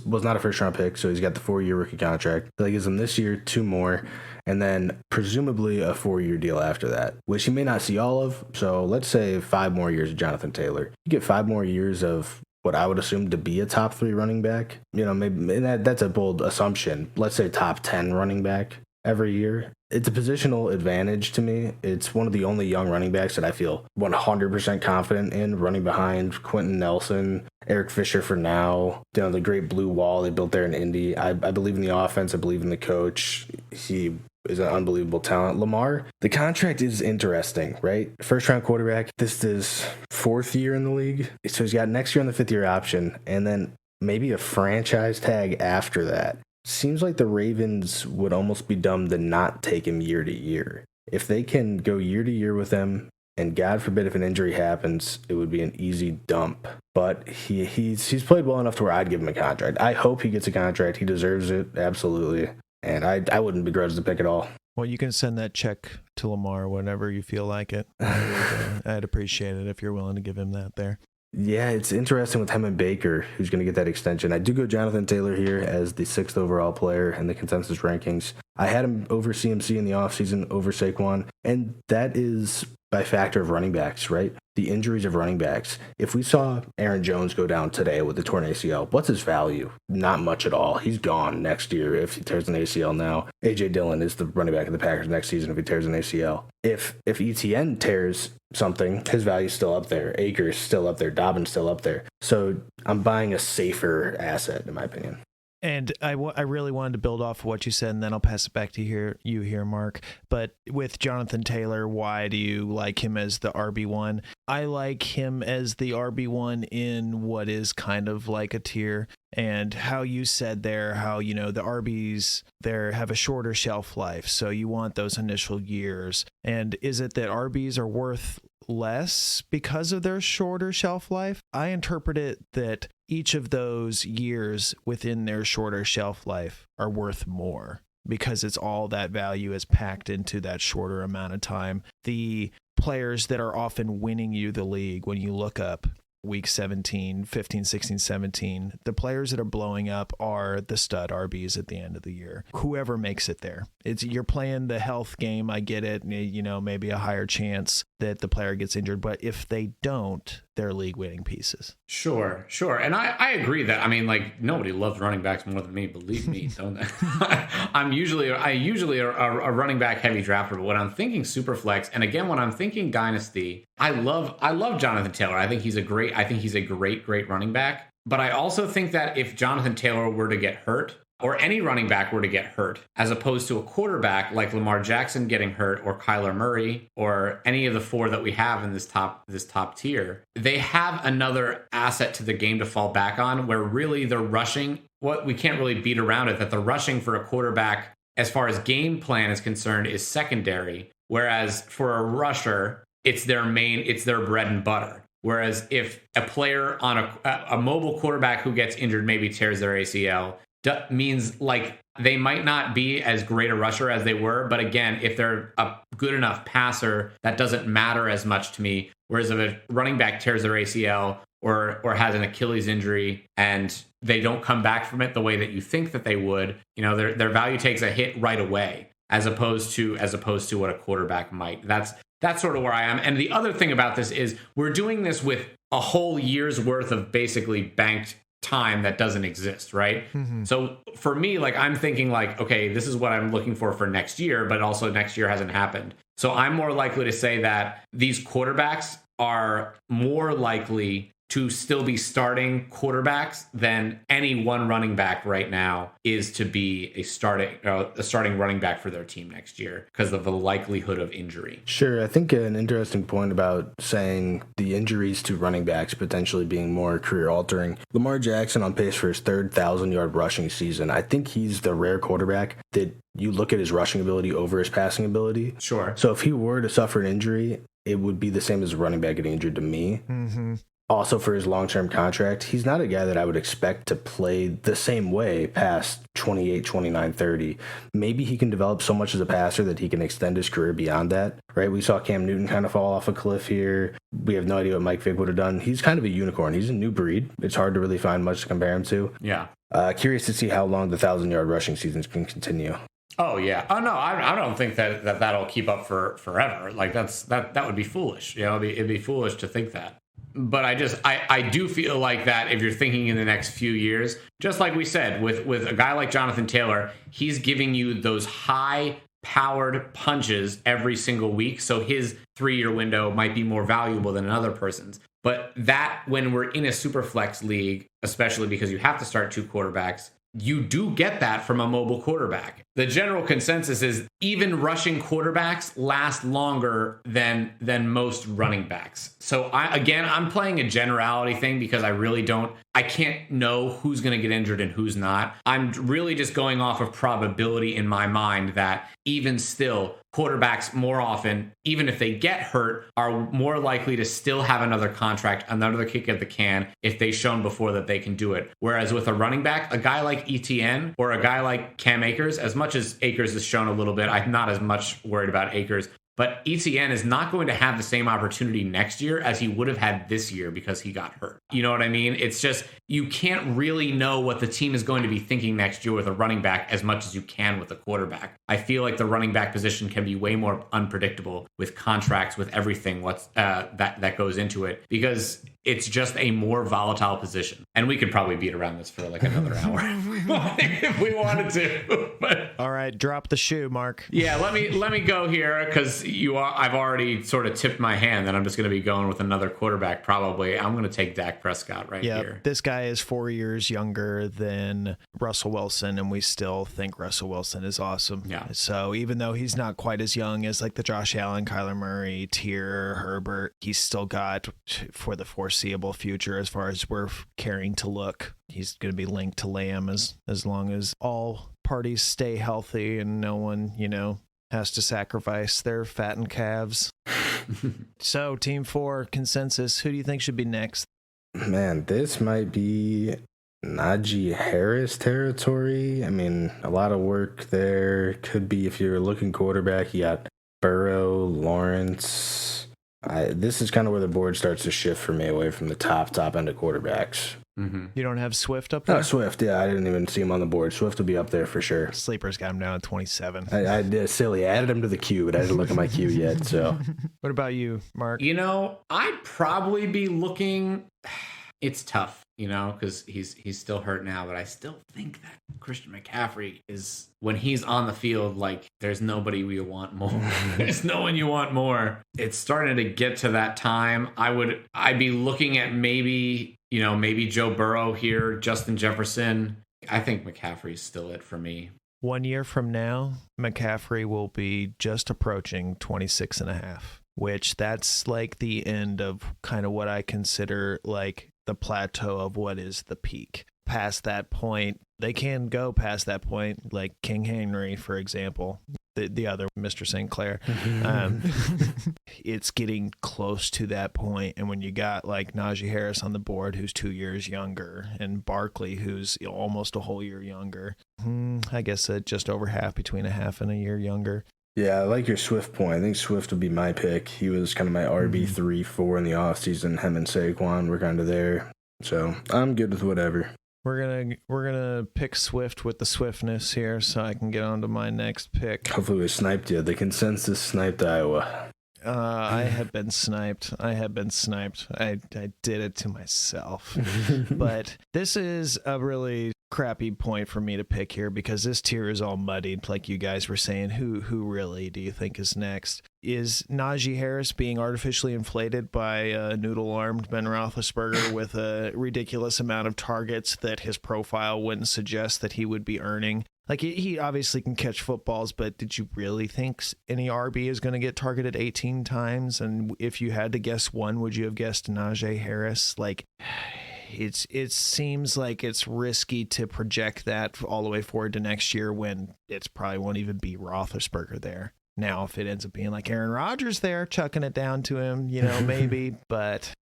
was not a first-round pick, so he's got the 4-year rookie contract. That gives him this year 2 more, and then presumably a 4-year deal after that, which he may not see all of. So let's say 5 more years of Jonathan Taylor. You get 5 more years of what I would assume to be a top 3 running back. Maybe that's a bold assumption. Let's say top 10 running back every year. It's a positional advantage to me. It's one of the only young running backs that I feel 100% confident in, running behind Quentin Nelson, Eric Fisher for now, the great blue wall they built there in Indy. I believe in the offense. I believe in the coach. He is an unbelievable talent. Lamar, the contract is interesting, right? First-round quarterback. This is 4th year in the league. So he's got next year on the 5th-year option, and then maybe a franchise tag after that. Seems like the Ravens would almost be dumb to not take him year to year. If they can go year to year with him And God forbid if an injury happens, it would be an easy dump. But he's played well enough to where I'd give him a contract. I hope he gets a contract. He deserves it, absolutely. And I wouldn't begrudge the pick at all. Well, you can send that check to Lamar whenever you feel like it. I'd appreciate it if you're willing to give him that there. Yeah, it's interesting with him and Baker, who's going to get that extension. I do go Jonathan Taylor here as the 6th overall player in the consensus rankings. I had him over CMC in the offseason, over Saquon, and that is by factor of running backs, right? The injuries of running backs. If we saw Aaron Jones go down today with the torn ACL, what's his value? Not much at all. He's gone next year if he tears an ACL now. A.J. Dillon is the running back of the Packers next season if he tears an ACL. If ETN tears something, his value's still up there. Akers still up there. Dobbins still up there. So I'm buying a safer asset, in my opinion. And I really wanted to build off of what you said, and then I'll pass it back to you here, Mark. But with Jonathan Taylor, why do you like him as the RB1? I like him as the RB1 in what is kind of like a tier. And how you said there, how, the RBs there have a shorter shelf life. So you want those initial years. And is it that RBs are worth less because of their shorter shelf life? I interpret it that each of those years within their shorter shelf life are worth more because it's all that value is packed into that shorter amount of time. The players that are often winning you the league, when you look up week 17, 15, 16, 17, the players that are blowing up are the stud RBs at the end of the year. Whoever makes it there. You're playing the health game. I get it. Maybe a higher chance that the player gets injured, but if they don't, they're league winning pieces. Sure. And I agree that, nobody loves running backs more than me, believe me, don't they? I usually a running back heavy drafter, but when I'm thinking superflex, and again, when I'm thinking dynasty, I love Jonathan Taylor. I think he's a great running back. But I also think that if Jonathan Taylor were to get hurt, or any running back were to get hurt, as opposed to a quarterback like Lamar Jackson getting hurt, or Kyler Murray, or any of the 4 that we have in this top tier, they have another asset to the game to fall back on, where really they're rushing. What we can't really beat around it, that the rushing for a quarterback, as far as game plan is concerned, is secondary. Whereas for a rusher, it's their bread and butter. Whereas if a player on a mobile quarterback who gets injured, maybe tears their ACL, means they might not be as great a rusher as they were. But again, if they're a good enough passer, that doesn't matter as much to me. Whereas if a running back tears their ACL or has an Achilles injury and they don't come back from it the way that you think that they would, their value takes a hit right away, as opposed to what a quarterback might. That's sort of where I am. And the other thing about this is we're doing this with a whole year's worth of basically banked time that doesn't exist, right? Mm-hmm. So for me, I'm thinking okay, this is what I'm looking for next year, but also next year hasn't happened. So I'm more likely to say that these quarterbacks are more likely to still be starting quarterbacks than any one running back right now is to be a starting running back for their team next year because of the likelihood of injury. Sure. I think an interesting point about saying the injuries to running backs potentially being more career altering. Lamar Jackson on pace for his 3rd 1,000-yard rushing season. I think he's the rare quarterback that you look at his rushing ability over his passing ability. Sure. So if he were to suffer an injury, it would be the same as a running back getting injured to me. Mm-hmm. Also, for his long-term contract, he's not a guy that I would expect to play the same way past 28, 29, 30. Maybe he can develop so much as a passer that he can extend his career beyond that, right? We saw Cam Newton kind of fall off a cliff here. We have no idea what Mike Vick would have done. He's kind of a unicorn. He's a new breed. It's hard to really find much to compare him to. Yeah. Curious to see how long the 1,000-yard rushing seasons can continue. Oh, yeah. Oh, no, I don't think that'll keep up for forever. That would be foolish. It'd be foolish to think that. But I do feel like that if you're thinking in the next few years, just like we said, with a guy like Jonathan Taylor, he's giving you those high-powered punches every single week. So his 3-year window might be more valuable than another person's. But that, when we're in a super flex league, especially because you have to start 2 quarterbacks, you do get that from a mobile quarterback. The general consensus is even rushing quarterbacks last longer than most running backs. So I'm playing a generality thing because I really don't I can't know who's going to get injured and who's not. I'm really just going off of probability in my mind that even still, quarterbacks more often, even if they get hurt, are more likely to still have another contract, another kick at the can if they've shown before that they can do it. Whereas with a running back, a guy like ETN or a guy like Cam Akers, as much as Akers has shown a little bit, I'm not as much worried about Akers. But ETN is not going to have the same opportunity next year as he would have had this year because he got hurt. You know what I mean? It's just, you can't really know what the team is going to be thinking next year with a running back as much as you can with a quarterback. I feel like the running back position can be way more unpredictable with contracts, with everything that goes into it, because it's just a more volatile position. And we could probably beat around this for like another hour if we wanted to. But all right, drop the shoe, Mark. Yeah, let me go here, because I've already sort of tipped my hand that I'm just going to be going with another quarterback probably. I'm going to take Dak Prescott here. This guy is 4 years younger than Russell Wilson, and we still think Russell Wilson is awesome. Yeah. So even though he's not quite as young as like the Josh Allen, Kyler Murray, tier, Herbert, he's still got, for the foreseeable future, as far as we're caring to look, he's going to be linked to Lamb as long as all parties stay healthy and no one, has to sacrifice their fattened calves. So, Team 4 consensus, who do you think should be next? Man, this might be Najee Harris territory. I mean, a lot of work there. Could be, if you're looking quarterback, you got Burrow, Lawrence. This is kind of where the board starts to shift for me away from the top end of quarterbacks. Mm-hmm. You don't have Swift up there? Oh, Swift, yeah. I didn't even see him on the board. Swift will be up there for sure. Sleeper's got him down at 27. I did silly. I added him to the queue, but I didn't look at my queue yet. So, what about you, Mark? I'd probably be looking. It's tough, because he's still hurt now, but I still think that Christian McCaffrey is, when he's on the field, like, there's nobody we want more. There's no one you want more. It's starting to get to that time. I'd be looking at maybe Joe Burrow here, Justin Jefferson. I think McCaffrey's still it for me. 1 year from now, McCaffrey will be just approaching 26.5, which that's like the end of kind of what I consider like the plateau of what is the peak. Past that point, they can go past that point, like King Henry, for example, the other Mr. St. Clair. It's getting close to that point, and when you got like Najee Harris on the board, who's 2 years younger, and Barkley, who's almost a whole year younger, I guess just over half, between a half and a year younger. Yeah, I like your Swift point. I think Swift would be my pick. He was kind of my RB3, 4 in the offseason. Him and Saquon were kind of there. So I'm good with whatever. We're gonna pick Swift with the swiftness here, so I can get on to my next pick. Hopefully we sniped you. The consensus sniped Iowa. I have been sniped. I did it to myself. But this is a really crappy point for me to pick here, because this tier is all muddied, like you guys were saying. Who really do you think is next? Is Najee Harris being artificially inflated by noodle-armed Ben Roethlisberger with a ridiculous amount of targets that his profile wouldn't suggest that he would be earning? Like, he obviously can catch footballs, but did you really think any RB is going to get targeted 18 times? And if you had to guess one, would you have guessed Najee Harris? Like, it seems like it's risky to project that all the way forward to next year, when it's probably won't even be Roethlisberger there. Now, if it ends up being like Aaron Rodgers there, chucking it down to him, maybe. But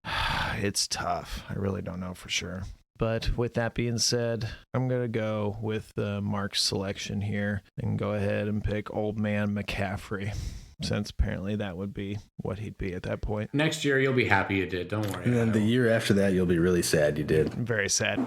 it's tough. I really don't know for sure. But with that being said, I'm going to go with Mark's selection here and go ahead and pick old man McCaffrey, since apparently that would be what he'd be at that point. Next year, you'll be happy you did. Don't worry. And then the year after that, you'll be really sad you did. Very sad.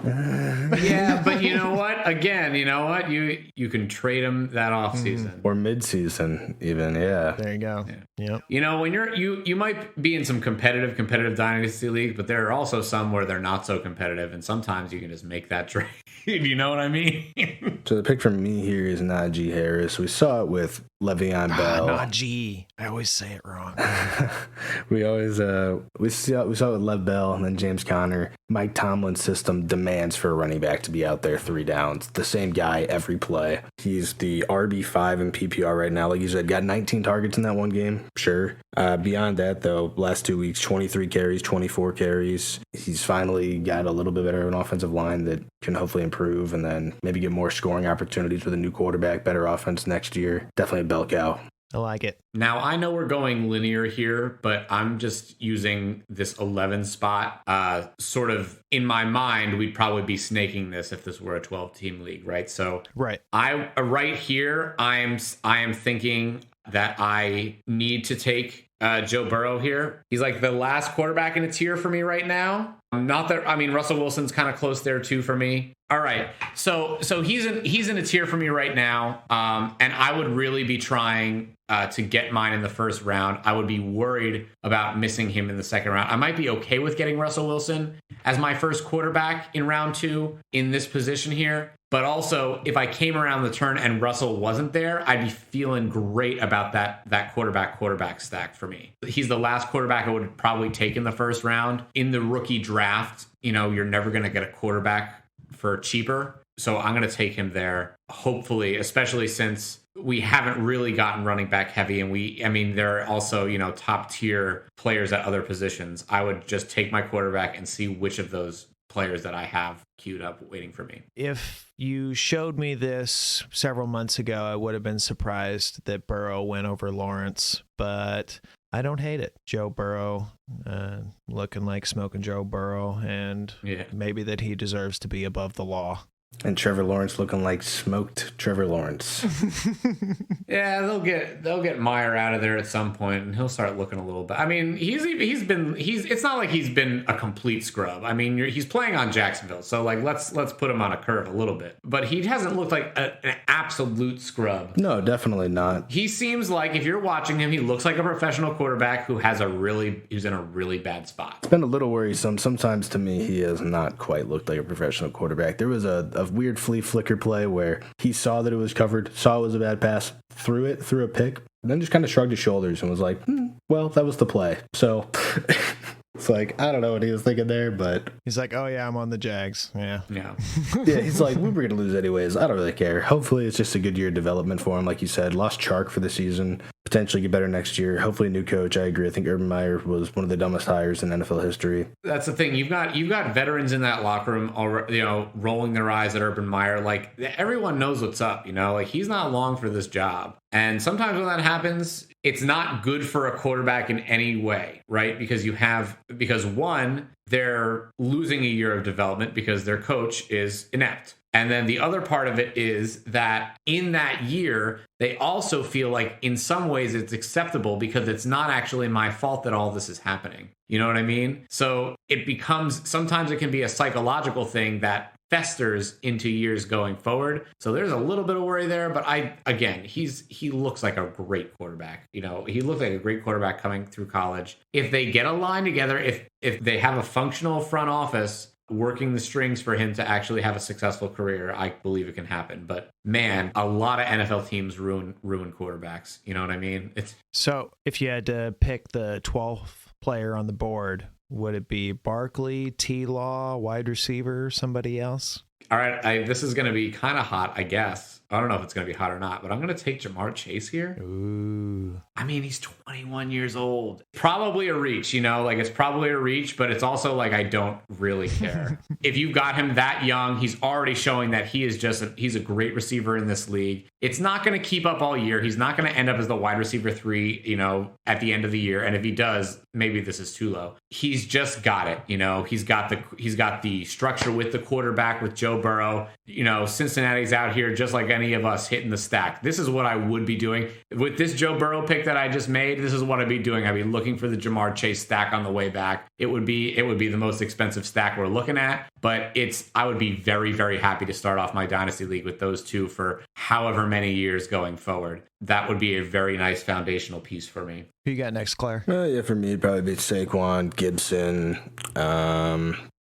Yeah, but you know what? Again, you can trade him that off season. Or mid-season even, yeah. There you go. Yeah. Yep. When you might be in some competitive dynasty league, but there are also some where they're not so competitive, and sometimes you can just make that trade. You know what I mean? So the pick from me here is Najee Harris. We saw it with Le'Veon Bell. Najee. I always say it wrong. We always we saw it with Lev Bell and then James Conner. Mike Tomlin's system demands for a running back to be out there 3 downs. The same guy every play. He's the RB5 in PPR right now. Like you said, got 19 targets in that one game. Sure. Beyond that, though, last 2 weeks, 23 carries, 24 carries. He's finally got a little bit better of an offensive line that can hopefully improve and then maybe get more scoring opportunities with a new quarterback, better offense next year. Definitely a bell cow. I like it. Now, I know we're going linear here, but I'm just using this 11 spot. Sort of in my mind, we'd probably be snaking this if this were a 12-team league, right? So right here, I am thinking that I need to take Joe Burrow here. He's like the last quarterback in a tier for me right now. Not that, I mean, Russell Wilson's kind of close there too for me. All right, so he's in a tier for me right now, and I would really be trying to get mine in the first round. I would be worried about missing him in the second round. I might be okay with getting Russell Wilson as my first quarterback in round 2 in this position here. But also, if I came around the turn and Russell wasn't there, I'd be feeling great about that quarterback stack for me. He's the last quarterback I would probably take in the first round. In the rookie draft, you're never going to get a quarterback for cheaper. So I'm going to take him there, hopefully, especially since we haven't really gotten running back heavy. And there are also, top tier players at other positions. I would just take my quarterback and see which of those players that I have queued up waiting for me. If you showed me this several months ago, I would have been surprised that Burrow went over Lawrence, but I don't hate it. Joe Burrow, looking like smoking Joe Burrow, and maybe that he deserves to be above the law. And Trevor Lawrence looking like smoked Trevor Lawrence. Yeah, they'll get Meyer out of there at some point, and he'll start looking a little bit. I mean, it's not like he's been a complete scrub. I mean, he's playing on Jacksonville, so like let's put him on a curve a little bit. But he hasn't looked like an absolute scrub. No, definitely not. He seems like, if you're watching him, he looks like a professional quarterback who's in a really bad spot. It's been a little worrisome. Sometimes to me, he has not quite looked like a professional quarterback. There was a weird flea flicker play where he saw that it was covered, saw it was a bad pass, threw a pick, and then just kind of shrugged his shoulders and was like, well, that was the play. So it's like, I don't know what he was thinking there, but he's like, oh yeah, I'm on the Jags. Yeah. Yeah, he's like, we were going to lose anyways. I don't really care. Hopefully it's just a good year of development for him. Like you said, lost Chark for the season, potentially get better next year. Hopefully a new coach. I agree. I think Urban Meyer was one of the dumbest hires in NFL history. That's the thing. You've got veterans in that locker room, rolling their eyes at Urban Meyer. Like, everyone knows what's up. Like, he's not long for this job. And sometimes when that happens, it's not good for a quarterback in any way, right? Because one, they're losing a year of development because their coach is inept. And then the other part of it is that in that year, they also feel like in some ways it's acceptable because it's not actually my fault that all this is happening. You know what I mean? So sometimes it can be a psychological thing that festers into years going forward. So there's a little bit of worry there, but he looks like a great quarterback. He looked like a great quarterback coming through college. If they get a line together, if they have a functional front office working the strings for him to actually have a successful career, I believe it can happen. But man, a lot of NFL teams ruin quarterbacks. You know what I mean? So if you had to pick the 12th player on the board, would it be Barkley, T-Law, wide receiver, somebody else? All right, this is going to be kind of hot, I guess. I don't know if it's going to be hot or not, but I'm going to take Jamar Chase here. Ooh. I mean, he's 21 years old. Probably a reach, it's probably a reach, but it's also like, I don't really care. If you got him that young, he's already showing that he's a great receiver in this league. It's not going to keep up all year. He's not going to end up as the wide receiver 3, at the end of the year. And if he does, maybe this is too low. He's just got it. He's got the structure with the quarterback with Joe Burrow. Cincinnati's out here just like any of us hitting the stack. This is what I would be doing with this Joe Burrow pick that I just made. This is what I'd be doing. I'd be looking for the Jamar Chase stack on the way back. It would be the most expensive stack we're looking at, but I would be very, very happy to start off my dynasty league with those two for however many years going forward. That would be a very nice foundational piece for me. Who you got next, Claire? For me, it'd probably be Saquon, Gibson,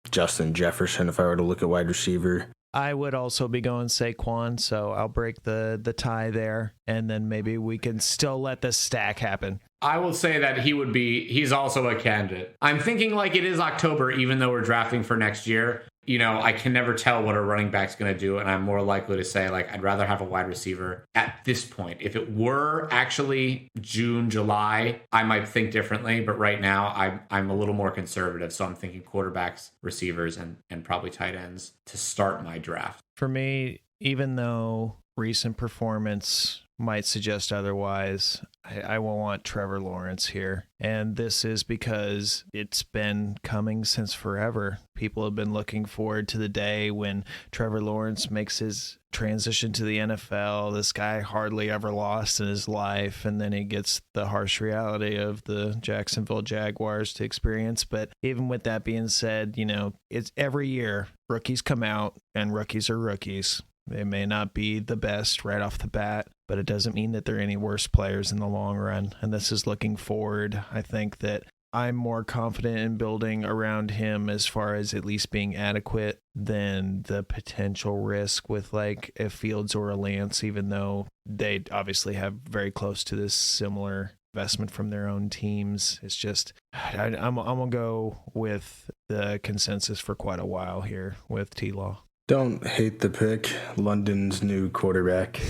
Justin Jefferson if I were to look at wide receiver. I would also be going Saquon, so I'll break the tie there, and then maybe we can still let the stack happen. I will say that he's also a candidate. I'm thinking like it is October, even though we're drafting for next year. You know, I can never tell what a running back's going to do, and I'm more likely to say, like, I'd rather have a wide receiver at this point. If it were actually June, July, I might think differently, but right now I'm a little more conservative, so I'm thinking quarterbacks, receivers, and probably tight ends to start my draft. For me, even though recent performance might suggest otherwise, I will want Trevor Lawrence here. And this is because it's been coming since forever. People have been looking forward to the day when Trevor Lawrence makes his transition to the NFL. This guy hardly ever lost in his life, and then he gets the harsh reality of the Jacksonville Jaguars to experience. But even with that being said, you know, it's every year rookies come out, and rookies are rookies. They may not be the best right off the bat, but it doesn't mean that they're any worse players in the long run. And this is looking forward. I think that I'm more confident in building around him as far as at least being adequate than the potential risk with like a Fields or a Lance, even though they obviously have very close to this similar investment from their own teams. It's just, I'm going to go with the consensus for quite a while here with T-Law. Don't hate the pick. London's new quarterback,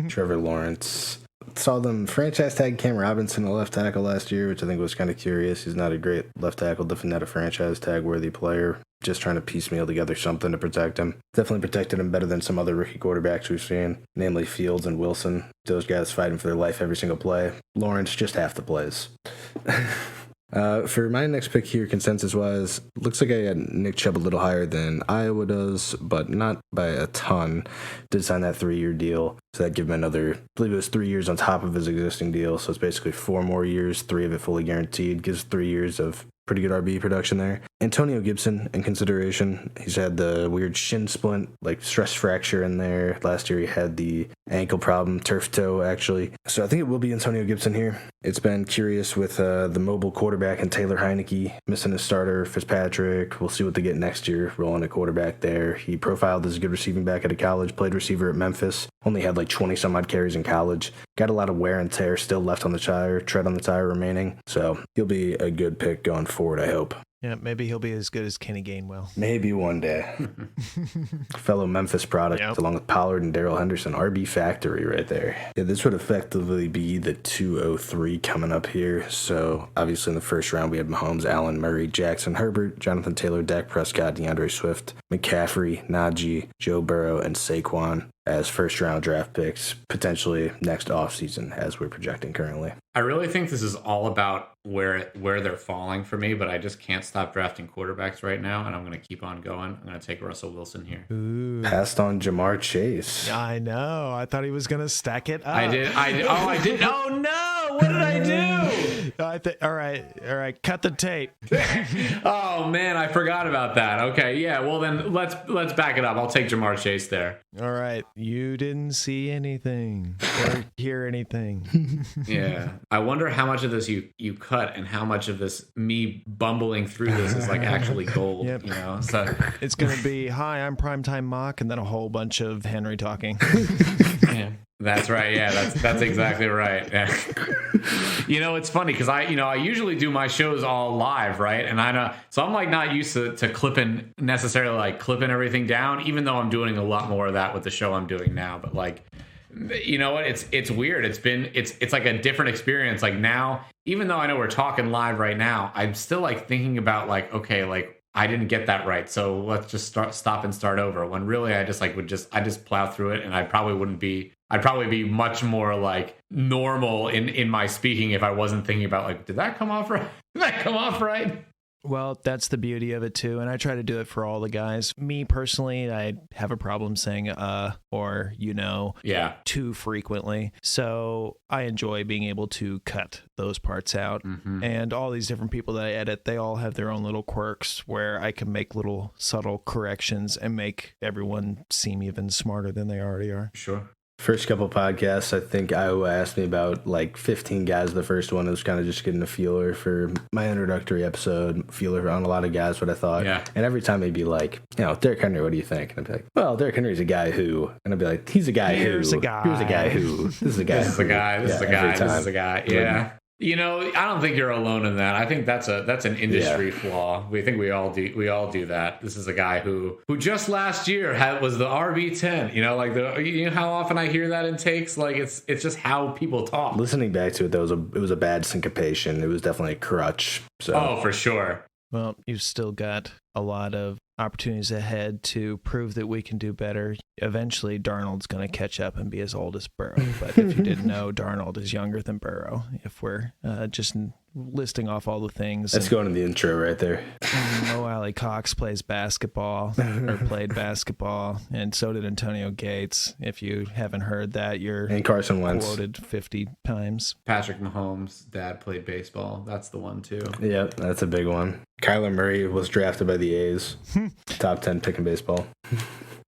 Trevor Lawrence. Saw them franchise tag Cam Robinson, a left tackle last year, which I think was kind of curious. He's not a great left tackle, definitely not a franchise tag worthy player. Just trying to piecemeal together something to protect him. Definitely protected him better than some other rookie quarterbacks we've seen, namely Fields and Wilson. Those guys fighting for their life every single play. Lawrence, just half the plays. For my next pick here, consensus-wise, looks like I got Nick Chubb a little higher than Iowa does, but not by a ton. Did sign that 3-year deal, so that gave him another, I believe it was 3 years on top of his existing deal, so it's basically 4 more years, 3 of it fully guaranteed. Gives 3 years of pretty good RB production there. Antonio Gibson in consideration. He's had the weird shin splint, like stress fracture in there. Last year he had the ankle problem, turf toe actually. So I think it will be Antonio Gibson here. It's been curious with the mobile quarterback and Taylor Heineke missing his starter, Fitzpatrick. We'll see what they get next year, rolling a quarterback there. He profiled as a good receiving back at a college, played receiver at Memphis. Only had like 20 some odd carries in college. Got a lot of wear and tear still left on the tire, tread on the tire remaining. So he'll be a good pick going forward, I hope. Yeah, maybe he'll be as good as Kenny Gainwell. Maybe one day. Fellow Memphis product, yep. Along with Pollard and Darrell Henderson. RB factory right there. Yeah, this would effectively be the 203 coming up here. So, obviously in the first round, we had Mahomes, Allen, Murray, Jackson, Herbert, Jonathan Taylor, Dak Prescott, DeAndre Swift, McCaffrey, Najee, Joe Burrow, and Saquon as first-round draft picks, potentially next offseason, as we're projecting currently. I really think this is all about where they're falling for me, but I just can't stop drafting quarterbacks right now, and I'm going to keep on going. I'm going to take Russell Wilson here. Ooh. Passed on Jamar Chase. I know. I thought he was going to stack it up. I did. I did. Oh, no. What did I do? All right. Cut the tape. Oh, man. I forgot about that. Okay. Yeah. Well, then let's back it up. I'll take Jamar Chase there. All right. You didn't see anything or hear anything. Yeah. I wonder how much of this you cut and how much of this me bumbling through this is like actually gold. Yep. You know, so it's going to be, hi, I'm Primetime Mock, and then a whole bunch of Henry talking. Yeah. That's right. Yeah, that's exactly right. Yeah. You know, it's funny because I usually do my shows all live, right? And I know, so I'm like not used to clipping necessarily, like clipping everything down, even though I'm doing a lot more of that with the show I'm doing now. But like, you know what? It's weird. It's like a different experience. Like now, even though I know we're talking live right now, I'm still like thinking about like, okay, like I didn't get that right, so let's just stop and start over. When really I just plow through it, and I'd probably be much more like normal in my speaking if I wasn't thinking about like, did that come off right? Did that come off right? Well, that's the beauty of it too, and I try to do it for all the guys. Me personally, I have a problem saying or too frequently. So I enjoy being able to cut those parts out. Mm-hmm. And all these different people that I edit, they all have their own little quirks where I can make little subtle corrections and make everyone seem even smarter than they already are. Sure. First couple podcasts, I think Iowa asked me about like 15 guys. The first one was kind of just getting a feeler for my introductory episode, feeler on a lot of guys, what I thought. Yeah. And every time they'd be like, Derrick Henry, what do you think? And I'd be like, well, Derrick Henry's a guy who. And I'd be like, he's a guy who. Here's a guy who. This is a guy. This is a guy. This is a guy. This is a guy. Yeah. I don't think you're alone in that. I think that's an industry flaw. We all do that. This is a guy who just last year was the RB10. You know how often I hear that in takes. Like it's just how people talk. Listening back to it, it was a bad syncopation. It was definitely a crutch. So. Oh, for sure. Well, you've still got a lot of opportunities ahead to prove that we can do better. Eventually, Darnold's going to catch up and be as old as Burrow. But if you didn't know, Darnold is younger than Burrow. If we're just listing off all the things. Let's go into the intro right there. Mo Alley Cox plays basketball, or played basketball, and so did Antonio Gates. If you haven't heard that, and Carson Wentz quoted 50 times. Patrick Mahomes' dad played baseball. That's the one, too. Yep, that's a big one. Kyler Murray was drafted by the A's. Top 10 pick in baseball.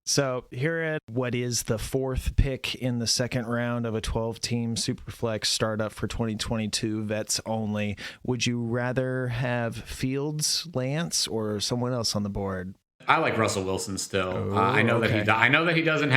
So here at what is the fourth pick in the second round of a 12-team Superflex startup for 2022, vets only, would you rather have Fields, Lance, or someone else on the board? I like Russell Wilson still. Oh, I know okay. that he doesn't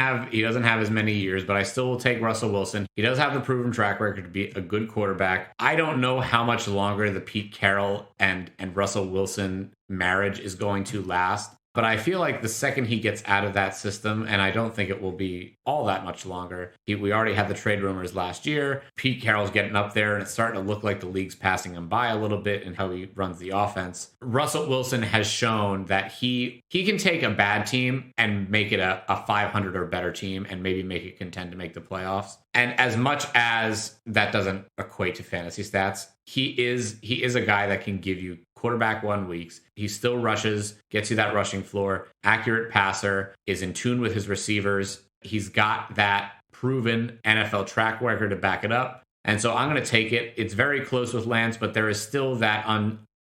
have as many years, but I still will take Russell Wilson. He does have the proven track record to be a good quarterback. I don't know how much longer the Pete Carroll and Russell Wilson marriage is going to last. But I feel like the second he gets out of that system, and I don't think it will be all that much longer. We already had the trade rumors last year. Pete Carroll's getting up there, and it's starting to look like the league's passing him by a little bit in how he runs the offense. Russell Wilson has shown that he can take a bad team and make it a 500 or better team and maybe make it contend to make the playoffs. And as much as that doesn't equate to fantasy stats, he is a guy that can give you quarterback 1 weeks. He still rushes, gets you that rushing floor, accurate passer, is in tune with his receivers. He's got that proven NFL track record to back it up. And so I'm going to take it. It's very close with Lance, but there is still that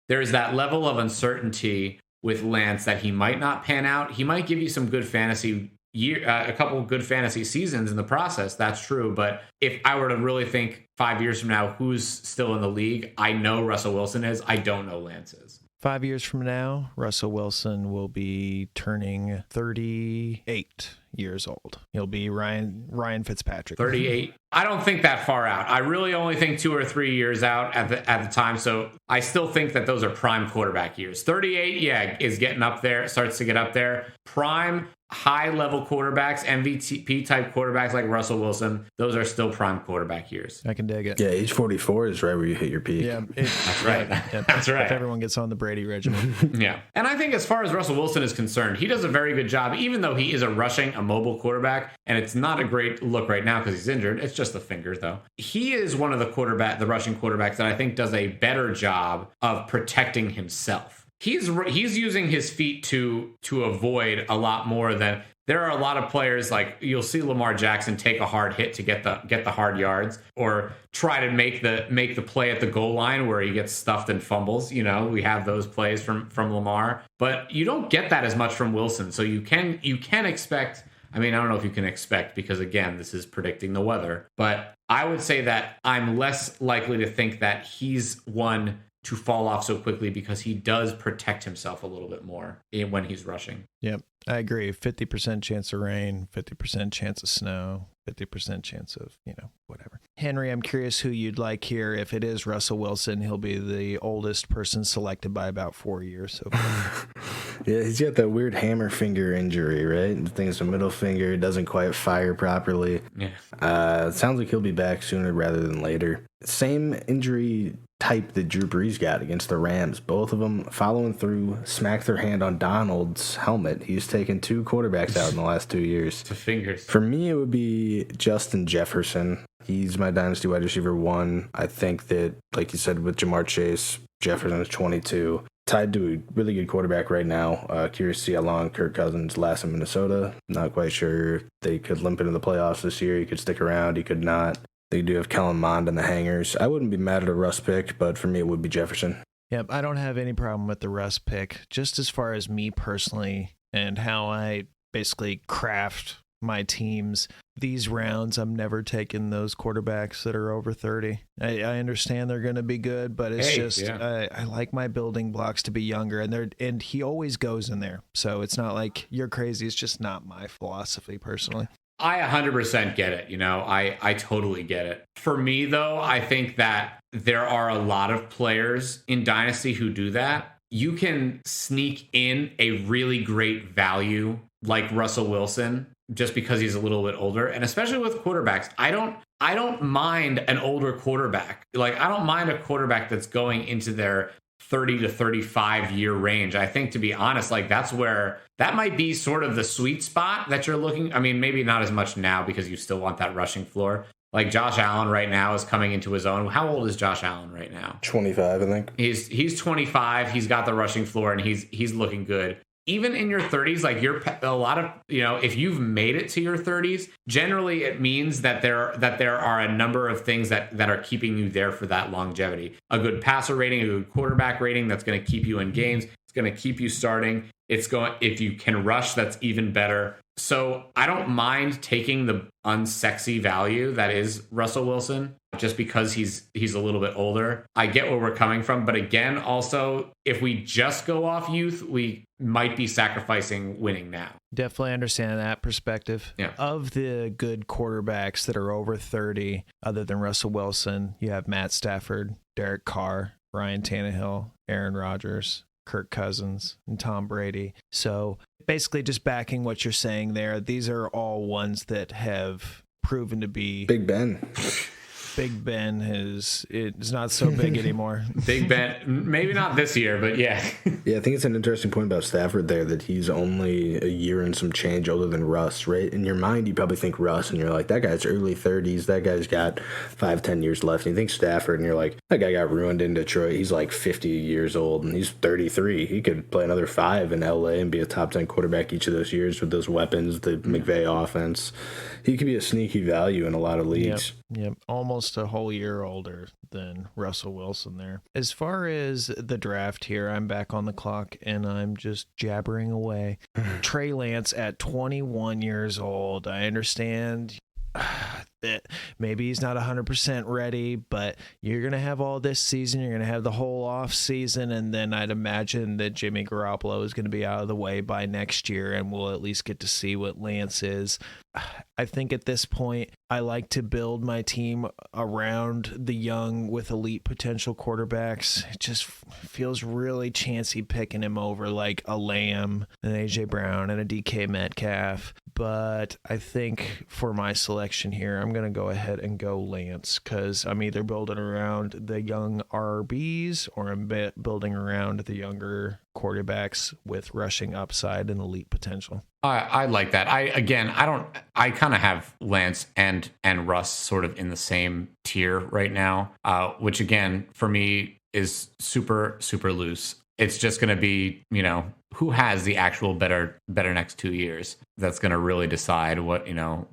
level of uncertainty with Lance that he might not pan out. He might give you some good fantasy a couple of good fantasy seasons in the process. That's true. But if I were to really think 5 years from now, who's still in the league? I know Russell Wilson is. I don't know Lance is. 5 years from now, Russell Wilson will be turning 38 years old. He'll be Ryan Fitzpatrick. 38. I don't think that far out. I really only think 2 or 3 years out at the time. So I still think that those are prime quarterback years. 38, is getting up there, starts to get up there. Prime high-level quarterbacks, MVP-type quarterbacks like Russell Wilson, those are still prime quarterback years. I can dig it. Yeah, age 44 is right where you hit your peak. Yeah, that's right. That's right. If everyone gets on the Brady regimen. Yeah. And I think as far as Russell Wilson is concerned, he does a very good job, even though he is a mobile quarterback, and it's not a great look right now because he's injured. It's just the finger, though. He is one of the rushing quarterbacks that I think does a better job of protecting himself. He's using his feet to avoid a lot more than there are a lot of players. Like you'll see Lamar Jackson take a hard hit to get the hard yards, or try to make the play at the goal line where he gets stuffed and fumbles. We have those plays from Lamar, but you don't get that as much from Wilson. So you can expect. I mean, I don't know if you can expect because again, this is predicting the weather, but I would say that I'm less likely to think that he's one to fall off so quickly because he does protect himself a little bit more when he's rushing. Yep, I agree. 50% chance of rain, 50% chance of snow, 50% chance of, whatever. Henry, I'm curious who you'd like here. If it is Russell Wilson, he'll be the oldest person selected by about 4 years so far. Yeah, he's got that weird hammer finger injury, right? The thing is the middle finger doesn't quite fire properly. Yeah. It sounds like he'll be back sooner rather than later. Same injury type that Drew Brees got against the Rams. Both of them following through, smacked their hand on Donald's helmet. He's taken 2 quarterbacks out in the last 2 years. The fingers. For me, it would be Justin Jefferson. He's my dynasty wide receiver 1. I think that, like you said, with Jamar Chase, Jefferson is 22. Tied to a really good quarterback right now. Curious to see how long Kirk Cousins lasts in Minnesota. Not quite sure. They could limp into the playoffs this year. He could stick around. He could not. They do have Kellen Mond in the hangers. I wouldn't be mad at a Russ pick, but for me, it would be Jefferson. Yep, I don't have any problem with the Russ pick. Just as far as me personally and how I basically craft my teams these rounds, I'm never taking those quarterbacks that are over 30. I understand they're going to be good, but it's I like my building blocks to be younger, and he always goes in there. So it's not like you're crazy. It's just not my philosophy personally. I 100% get it. I totally get it. For me, though, I think that there are a lot of players in Dynasty who do that. You can sneak in a really great value like Russell Wilson just because he's a little bit older. And especially with quarterbacks, I don't mind an older quarterback. Like, I don't mind a quarterback that's going into their 30 to 35 year range. I think, to be honest, like that might be sort of the sweet spot that you're looking. I mean, maybe not as much now because you still want that rushing floor. Like Josh Allen right now is coming into his own. How old is Josh Allen right now? 25, I think. He's 25. He's got the rushing floor and he's looking good. Even in your 30s, like a lot of, if you've made it to your 30s, generally it means that there are a number of things that are keeping you there for that longevity. A good passer rating, a good quarterback rating that's going to keep you in games. It's going to keep you starting. If you can rush, that's even better. So I don't mind taking the unsexy value that is Russell Wilson just because he's a little bit older. I get where we're coming from. But again, also, if we just go off youth, we might be sacrificing winning now. Definitely understand that perspective. Yeah. Of the good quarterbacks that are over 30, other than Russell Wilson, you have Matt Stafford, Derek Carr, Ryan Tannehill, Aaron Rodgers, Kirk Cousins, and Tom Brady. So basically just backing what you're saying there, these are all ones that have proven to be... Big Ben. Big Ben is not so big anymore. Big Ben, maybe not this year, but yeah. Yeah, I think it's an interesting point about Stafford there, that he's only a year and some change older than Russ, right? In your mind, you probably think Russ, and you're like, that guy's early 30s, that guy's got 5-10 years left. And you think Stafford, and you're like, that guy got ruined in Detroit. He's like 50 years old, and he's 33. He could play another 5 in L.A. and be a top 10 quarterback each of those years with those weapons, the McVay offense. He could be a sneaky value in a lot of leagues. Yep. Almost a whole year older than Russell Wilson there. As far as the draft here, I'm back on the clock and I'm just jabbering away. Trey Lance at 21 years old. I understand that maybe he's not 100% ready, but you're going to have all this season. You're going to have the whole off season. And then I'd imagine that Jimmy Garoppolo is going to be out of the way by next year. And we'll at least get to see what Lance is. I think at this point, I like to build my team around the young with elite potential quarterbacks. It just feels really chancy picking him over like a Lamb, an AJ Brown, and a DK Metcalf. But I think for my selection here, I'm going to go ahead and go Lance because I'm either building around the young RBs or I'm building around the younger quarterbacks with rushing upside and elite potential. I like that. I kind of have Lance and Russ sort of in the same tier right now, which again, for me is super, super loose. It's just going to be, who has the actual better next 2 years. That's going to really decide what,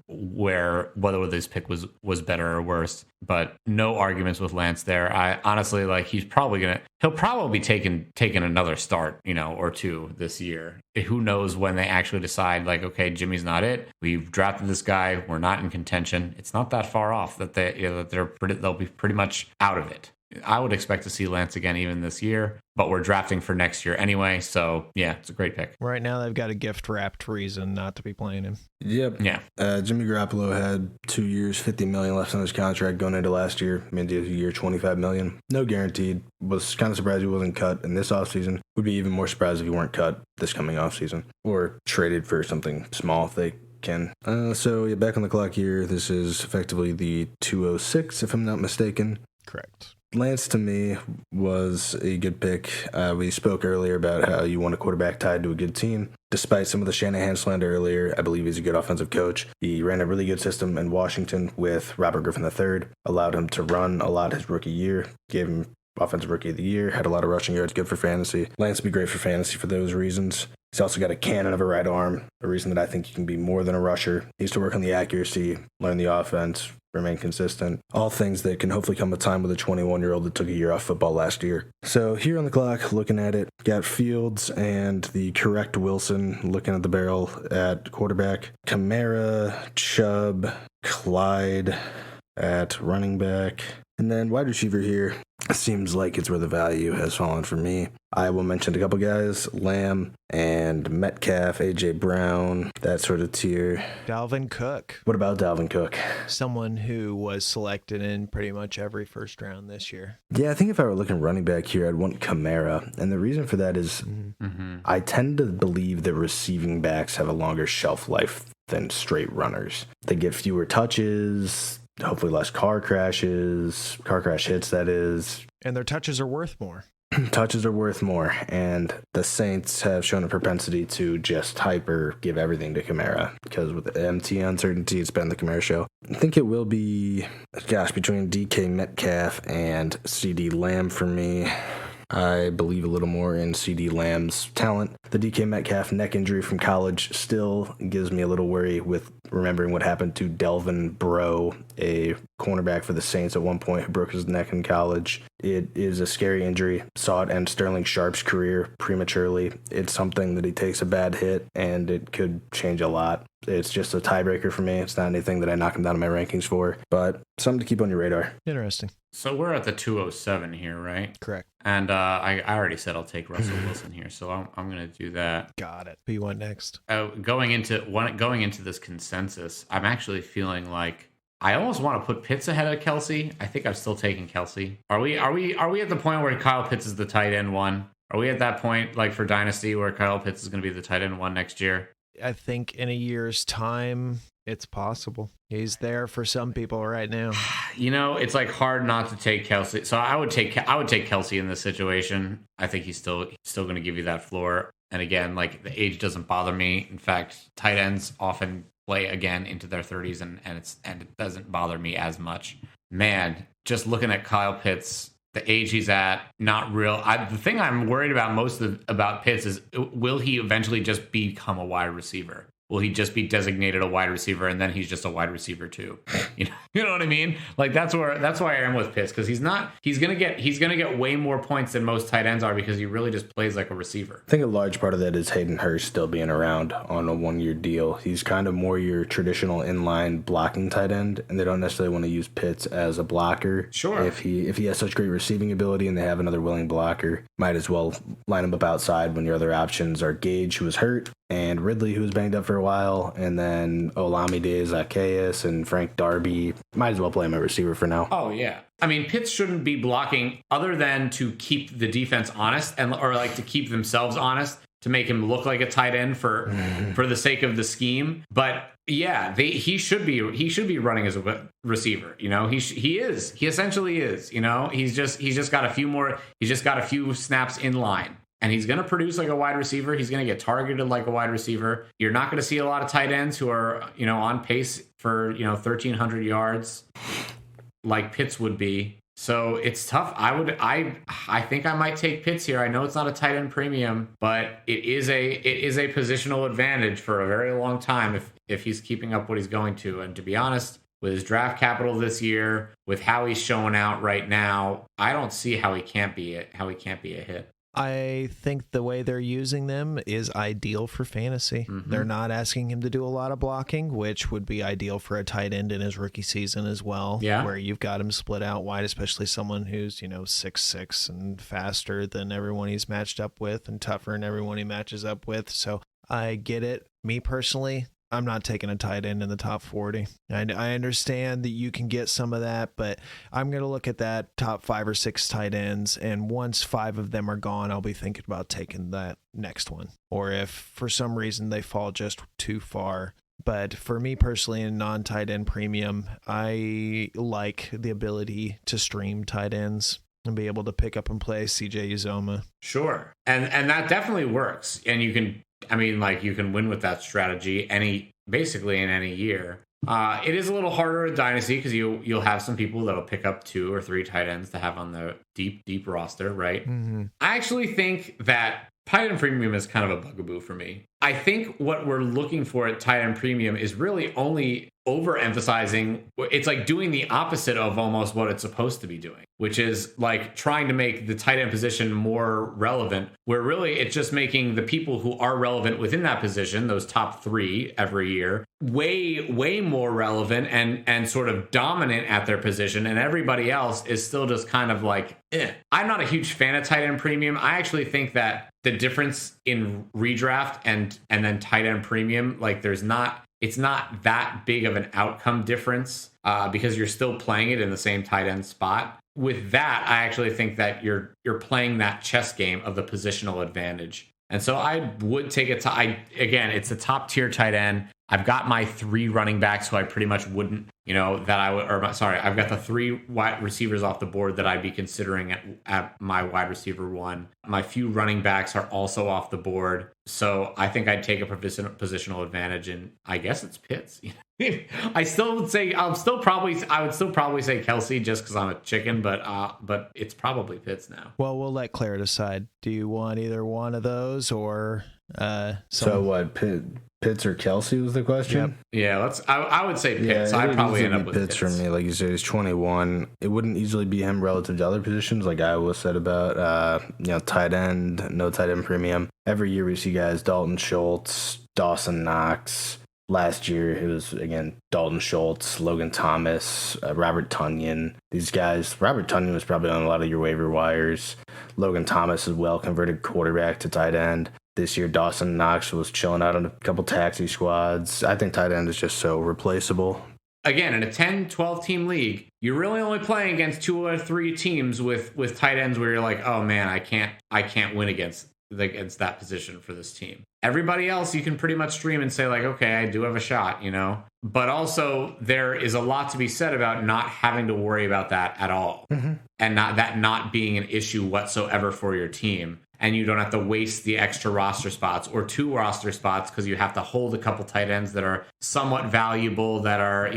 whether this pick was better or worse. But no arguments with Lance there. I honestly, like, he'll probably be taking another start, or two this year. Who knows when they actually decide, like, okay, Jimmy's not it. We've drafted this guy. We're not in contention. It's not that far off that they'll be pretty much out of it. I would expect to see Lance again even this year, but we're drafting for next year anyway. So yeah, it's a great pick. Right now they've got a gift wrapped reason not to be playing him. Yep. Yeah. Jimmy Garoppolo had 2 years, $50 million left on his contract going into last year. Made the year $25 million. No guaranteed. Was kind of surprised he wasn't cut in this offseason. Would be even more surprised if he weren't cut this coming offseason or traded for something small if they can. So yeah, back on the clock here. This is effectively the 206, if I'm not mistaken. Correct. Lance, to me, was a good pick. We spoke earlier about how you want a quarterback tied to a good team. Despite some of the Shanahan slander earlier, I believe he's a good offensive coach. He ran a really good system in Washington with Robert Griffin III, allowed him to run a lot his rookie year, gave him Offensive Rookie of the Year, had a lot of rushing yards, good for fantasy. Lance would be great for fantasy for those reasons. He's also got a cannon of a right arm, a reason that I think he can be more than a rusher. He needs to work on the accuracy, learn the offense, remain consistent. All things that can hopefully come a time with a 21-year-old that took a year off football last year. So here on the clock, looking at it, got Fields and the correct Wilson looking at the barrel at quarterback. Kamara, Chubb, Clyde at running back. And then wide receiver here, seems like it's where the value has fallen for me. I will mention a couple guys, Lamb and Metcalf, A.J. Brown, that sort of tier. Dalvin Cook. What about Dalvin Cook? Someone who was selected in pretty much every first round this year. Yeah, I think if I were looking running back here, I'd want Kamara. And the reason for that is I tend to believe that receiving backs have a longer shelf life than straight runners. They get fewer touches, hopefully less car crash hits, that is. And their touches are worth more. Touches are worth more, and the Saints have shown a propensity to just give everything to Kamara, because with the MT uncertainty, it's been the Kamara show. I think it will be, between DK Metcalf and CD Lamb for me. I believe a little more in CD Lamb's talent. The DK Metcalf neck injury from college still gives me a little worry with remembering what happened to Delvin Breaux, a cornerback for the Saints at one point who broke his neck in college. It is a scary injury. Saw it end Sterling Sharp's career prematurely. It's something that he takes a bad hit, and it could change a lot. It's just a tiebreaker for me. It's not anything that I knock him down in my rankings for, but something to keep on your radar. Interesting. So we're at the 207 here, right? Correct. And I already said I'll take Russell Wilson here, so I'm going to do that. Got it. Who you want next? Going into this consensus, I'm actually feeling like I almost want to put Pitts ahead of Kelsey. I think I'm still taking Kelsey. Are we at the point where Kyle Pitts is the tight end one? Are we at that point, like for Dynasty, where Kyle Pitts is going to be the tight end one next year? I think in a year's time, it's possible. He's there for some people right now. It's like hard not to take Kelsey. So I would take Kelsey in this situation. I think he's still going to give you that floor. And again, like the age doesn't bother me. In fact, tight ends often play again into their 30s, and it doesn't bother me as much. Man, just looking at Kyle Pitts, the age he's at, not real. The thing I'm worried about about Pitts is, will he eventually just become a wide receiver? Will he just be designated a wide receiver, and then he's just a wide receiver too? You know what I mean? Like that's why I am with Pitts, because he's gonna get way more points than most tight ends are, because he really just plays like a receiver. I think a large part of that is Hayden Hurst still being around on a 1-year deal. He's kind of more your traditional inline blocking tight end, and they don't necessarily want to use Pitts as a blocker. Sure. If he has such great receiving ability and they have another willing blocker, might as well line him up outside when your other options are Gage, who was hurt, and Ridley, who was banged up for a while, and then Olamide Zacchaeus and Frank Darby. Might as well play him at receiver for now. Oh, yeah. I mean, Pitts shouldn't be blocking other than to keep the defense honest, or like to keep themselves honest, to make him look like a tight end for the sake of the scheme. But yeah, he should be running as a receiver. He essentially is. He's just got a few snaps in line. And he's going to produce like a wide receiver. He's going to get targeted like a wide receiver. You're not going to see a lot of tight ends who are, on pace for, 1,300 yards like Pitts would be. So it's tough. I think I might take Pitts here. I know it's not a tight end premium, but it is a positional advantage for a very long time if he's keeping up what he's going to. And to be honest, with his draft capital this year, with how he's showing out right now, I don't see how he can't be a hit. I think the way they're using them is ideal for fantasy. Mm-hmm. They're not asking him to do a lot of blocking, which would be ideal for a tight end in his rookie season as well. Yeah. Where you've got him split out wide, especially someone who's, 6'6" and faster than everyone he's matched up with and tougher than everyone he matches up with. So I get it. Me personally, I'm not taking a tight end in the top 40. I understand that you can get some of that, but I'm going to look at that top 5 or 6 tight ends, and once 5 of them are gone, I'll be thinking about taking that next one. Or if for some reason they fall just too far. But for me personally, in non-tight end premium, I like the ability to stream tight ends and be able to pick up and play CJ Uzomah. Sure. And that definitely works. And you can win with that strategy basically in any year. It is a little harder at Dynasty because you'll have some people that'll pick up 2 or 3 tight ends to have on the deep roster, right? Mm-hmm. I actually think that tight end premium is kind of a bugaboo for me. I think what we're looking for at tight end premium is really only overemphasizing. It's like doing the opposite of almost what it's supposed to be doing, which is like trying to make the tight end position more relevant, where really it's just making the people who are relevant within that position, those top 3 every year, way more relevant and sort of dominant at their position, and everybody else is still just kind of like, eh. I'm not a huge fan of tight end premium. I actually think that the difference in redraft and then tight end premium, like it's not that big of an outcome difference because you're still playing it in the same tight end spot. With that, I actually think that you're playing that chess game of the positional advantage. And so I would take it to, again, it's a top tier tight end. I've got my 3 running backs who I pretty much wouldn't, I've got the 3 wide receivers off the board that I'd be considering at my wide receiver 1. My few running backs are also off the board. So I think I'd take a positional advantage, and I guess it's Pitts. I would still probably say Kelsey just because I'm a chicken, but it's probably Pitts now. Well, we'll let Claire decide. Do you want either one of those or So what, Pitts or Kelsey was the question? Yep. Yeah, I would say Pitts. I'd probably end up with Pitts for me. Like you said, he's 21. It wouldn't easily be him relative to other positions, like Iowa said about tight end, no tight end premium. Every year we see guys, Dalton Schultz, Dawson Knox. Last year, it was, again, Dalton Schultz, Logan Thomas, Robert Tonyan. These guys, Robert Tonyan was probably on a lot of your waiver wires. Logan Thomas is well converted quarterback to tight end. This year, Dawson Knox was chilling out on a couple taxi squads. I think tight end is just so replaceable. Again, in a 10, 12-team league, you're really only playing against 2 or 3 teams with tight ends where you're like, oh, man, I can't win against that position for this team. Everybody else, you can pretty much stream and say like, okay, I do have a shot, But also, there is a lot to be said about not having to worry about that at all, and not being an issue whatsoever for your team. And you don't have to waste the extra roster spots or 2 roster spots because you have to hold a couple tight ends that are somewhat valuable, that are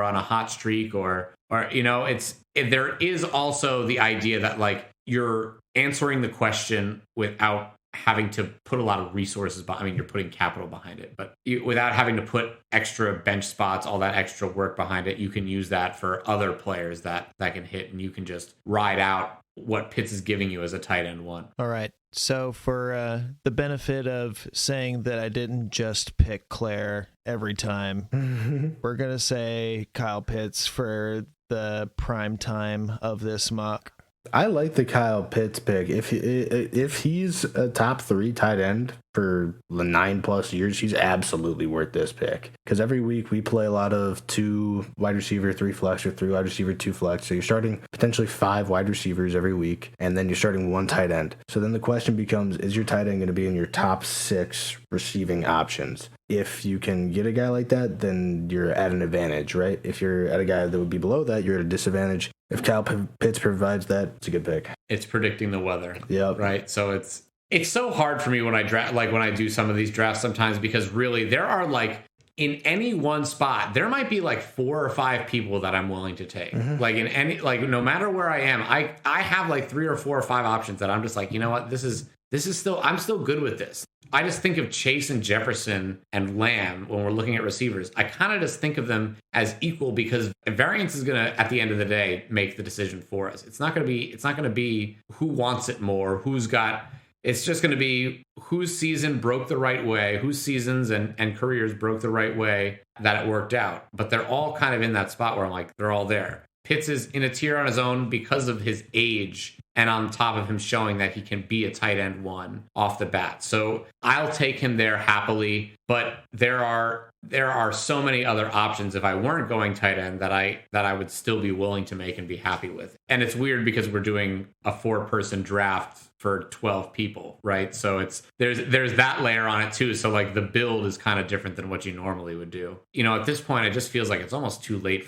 on a hot streak, or there is also the idea that like you're answering the question without having to put a lot of resources you're putting capital behind it, but without having to put extra bench spots, all that extra work behind it, you can use that for other players that can hit, and you can just ride out what Pitts is giving you as a tight end 1. All right. So for the benefit of saying that I didn't just pick Claire every time, we're going to say Kyle Pitts for the prime time of this mock. I like the Kyle Pitts pick. If he's a top 3 tight end for 9+ years, he's absolutely worth this pick. Because every week we play a lot of 2 wide receiver, 3 flex, or 3 wide receiver, 2 flex. So you're starting potentially 5 wide receivers every week, and then you're starting 1 tight end. So then the question becomes, is your tight end going to be in your top 6 receiving options? If you can get a guy like that, then you're at an advantage, right? If you're at a guy that would be below that, you're at a disadvantage. If Kyle Pitts provides that, it's a good pick. It's predicting the weather. Yep. Right. So it's so hard for me when I draft, like when I do some of these drafts sometimes, because really there are like in any one spot, there might be like 4 or 5 people that I'm willing to take. Like in any, like no matter where I am, I have like 3 or 4 or 5 options that I'm just like, you know what, this is still, I'm still good with this. I just think of Chase and Jefferson and Lamb when we're looking at receivers. I kind of just think of them as equal because variance is going to, at the end of the day, make the decision for us. It's not going to be who wants it more, it's just going to be whose season broke the right way, whose seasons and careers broke the right way that it worked out. But they're all kind of in that spot where I'm like, they're all there. Pitts is in a tier on his own because of his age, and on top of him showing that he can be a tight end 1 off the bat. So I'll take him there happily, but there are so many other options if I weren't going tight end that I would still be willing to make and be happy with. And it's weird because we're doing a 4-person draft for 12 people, right? So there's that layer on it too. So like the build is kind of different than what you normally would do. At this point, it just feels like it's almost too late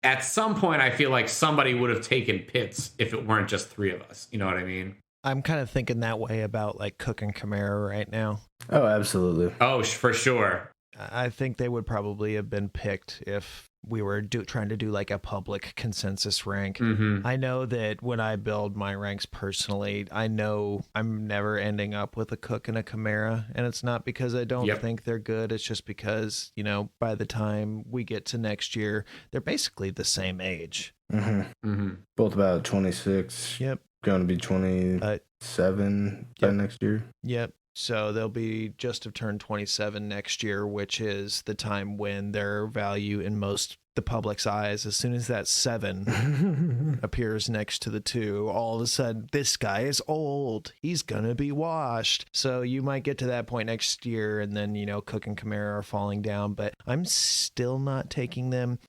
at some point, I feel like somebody would have taken Pitts if it weren't just 3 of us. You know what I mean? I'm kind of thinking that way about like Cook and Kamara right now. Oh, absolutely. Oh, for sure. I think they would probably have been picked if we were trying to do like a public consensus rank. Mm-hmm. I know that when I build my ranks personally, I know I'm never ending up with a Cook and a Kamara, and it's not because I don't think they're good. It's just because, you know, by the time we get to next year, they're basically the same age. Mm-hmm. Mm-hmm. Both about 26. Yep. Going to be 27 by next year. Yep. So they'll be just have turned 27 next year, which is the time when their value in most the public's eyes, as soon as that 7 appears next to the 2, all of a sudden, this guy is old. He's going to be washed. So you might get to that point next year, and then, you know, Cook and Kamara are falling down, but I'm still not taking them.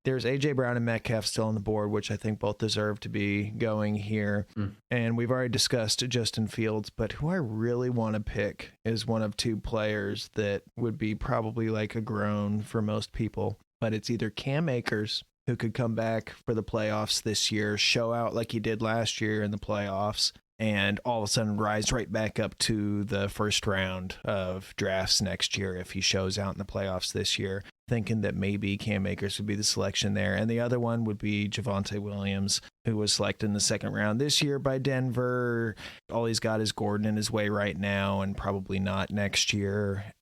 There's A.J. Brown and Metcalf still on the board, which I think both deserve to be going here. And we've already discussed Justin Fields, but who I really want to pick is one of 2 players that would be probably like a groan for most people. But it's either Cam Akers, who could come back for the playoffs this year, show out like he did last year in the playoffs, and all of a sudden rise right back up to the first round of drafts next year if he shows out in the playoffs this year, thinking that maybe Cam Akers would be the selection there. And the other one would be Javonte Williams, who was selected in the second round this year by Denver. All he's got is Gordon in his way right now, and probably not next year.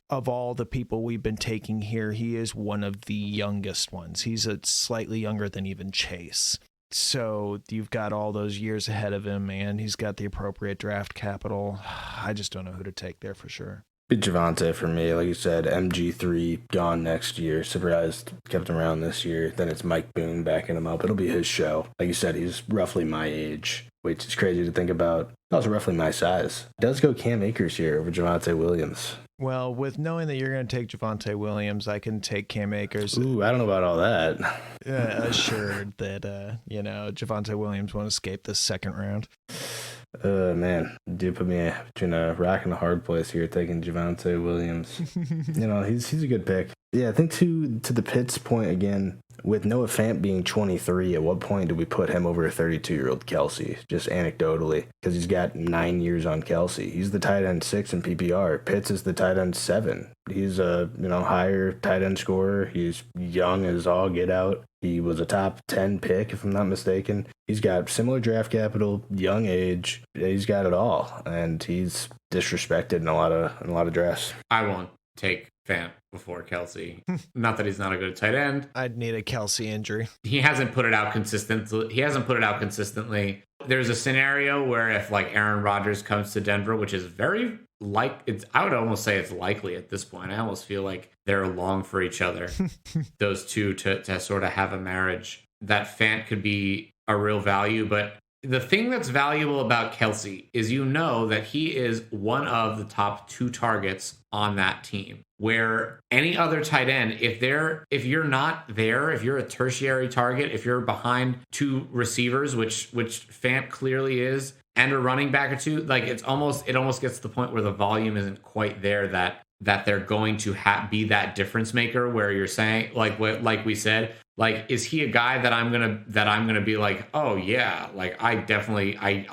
Of all the people we've been taking here, he is one of the youngest ones. He's slightly younger than even Chase. So you've got all those years ahead of him, and he's got the appropriate draft capital. I just don't know who to take there for sure. Be Javonte for me. Like you said, MG3 gone next year. Surprised kept him around this year. Then it's Mike Boone backing him up. It'll be his show. Like you said, he's roughly my age, which is crazy to think about. Also roughly my size. Does go Cam Akers here over Javonte Williams. Well, with knowing that you're going to take Javonte Williams, I can take Cam Akers. Ooh, I don't know about all that. Assured that, you know, Javonte Williams won't escape the second round. Man, do put me between a rock and a hard place here, taking Javonte Williams. You know, he's a good pick. Yeah, I think to the Pitts point again, with Noah Fant being 23, at what point do we put him over a 32-year-old Kelsey? Just anecdotally, because he's got 9 years on Kelsey. He's the tight end 6 in PPR. Pitts is the tight end 7. He's a higher tight end scorer. He's young as all get out. He was a top 10 pick, if I'm not mistaken. He's got similar draft capital, young age. He's got it all, and he's disrespected in a lot of drafts. I won't take Fant before Kelsey. Not that he's not a good tight end. I'd need a Kelsey injury. He hasn't put it out consistently. There's a scenario where if like Aaron Rodgers comes to Denver, which is very I would almost say it's likely at this point. I almost feel like they're long for each other. Those two to sort of have a marriage. That Fant could be a real value, but the thing that's valuable about Kelsey is that he is one of the top 2 targets on that team. Where any other tight end, if you're not there, if you're a tertiary target, if you're behind 2 receivers, which Fant clearly is, and a running back or 2, like it almost gets to the point where the volume isn't quite there that they're going to be that difference maker. Where you're saying like we said. Like, is he a guy that I'm gonna be like, oh yeah, like I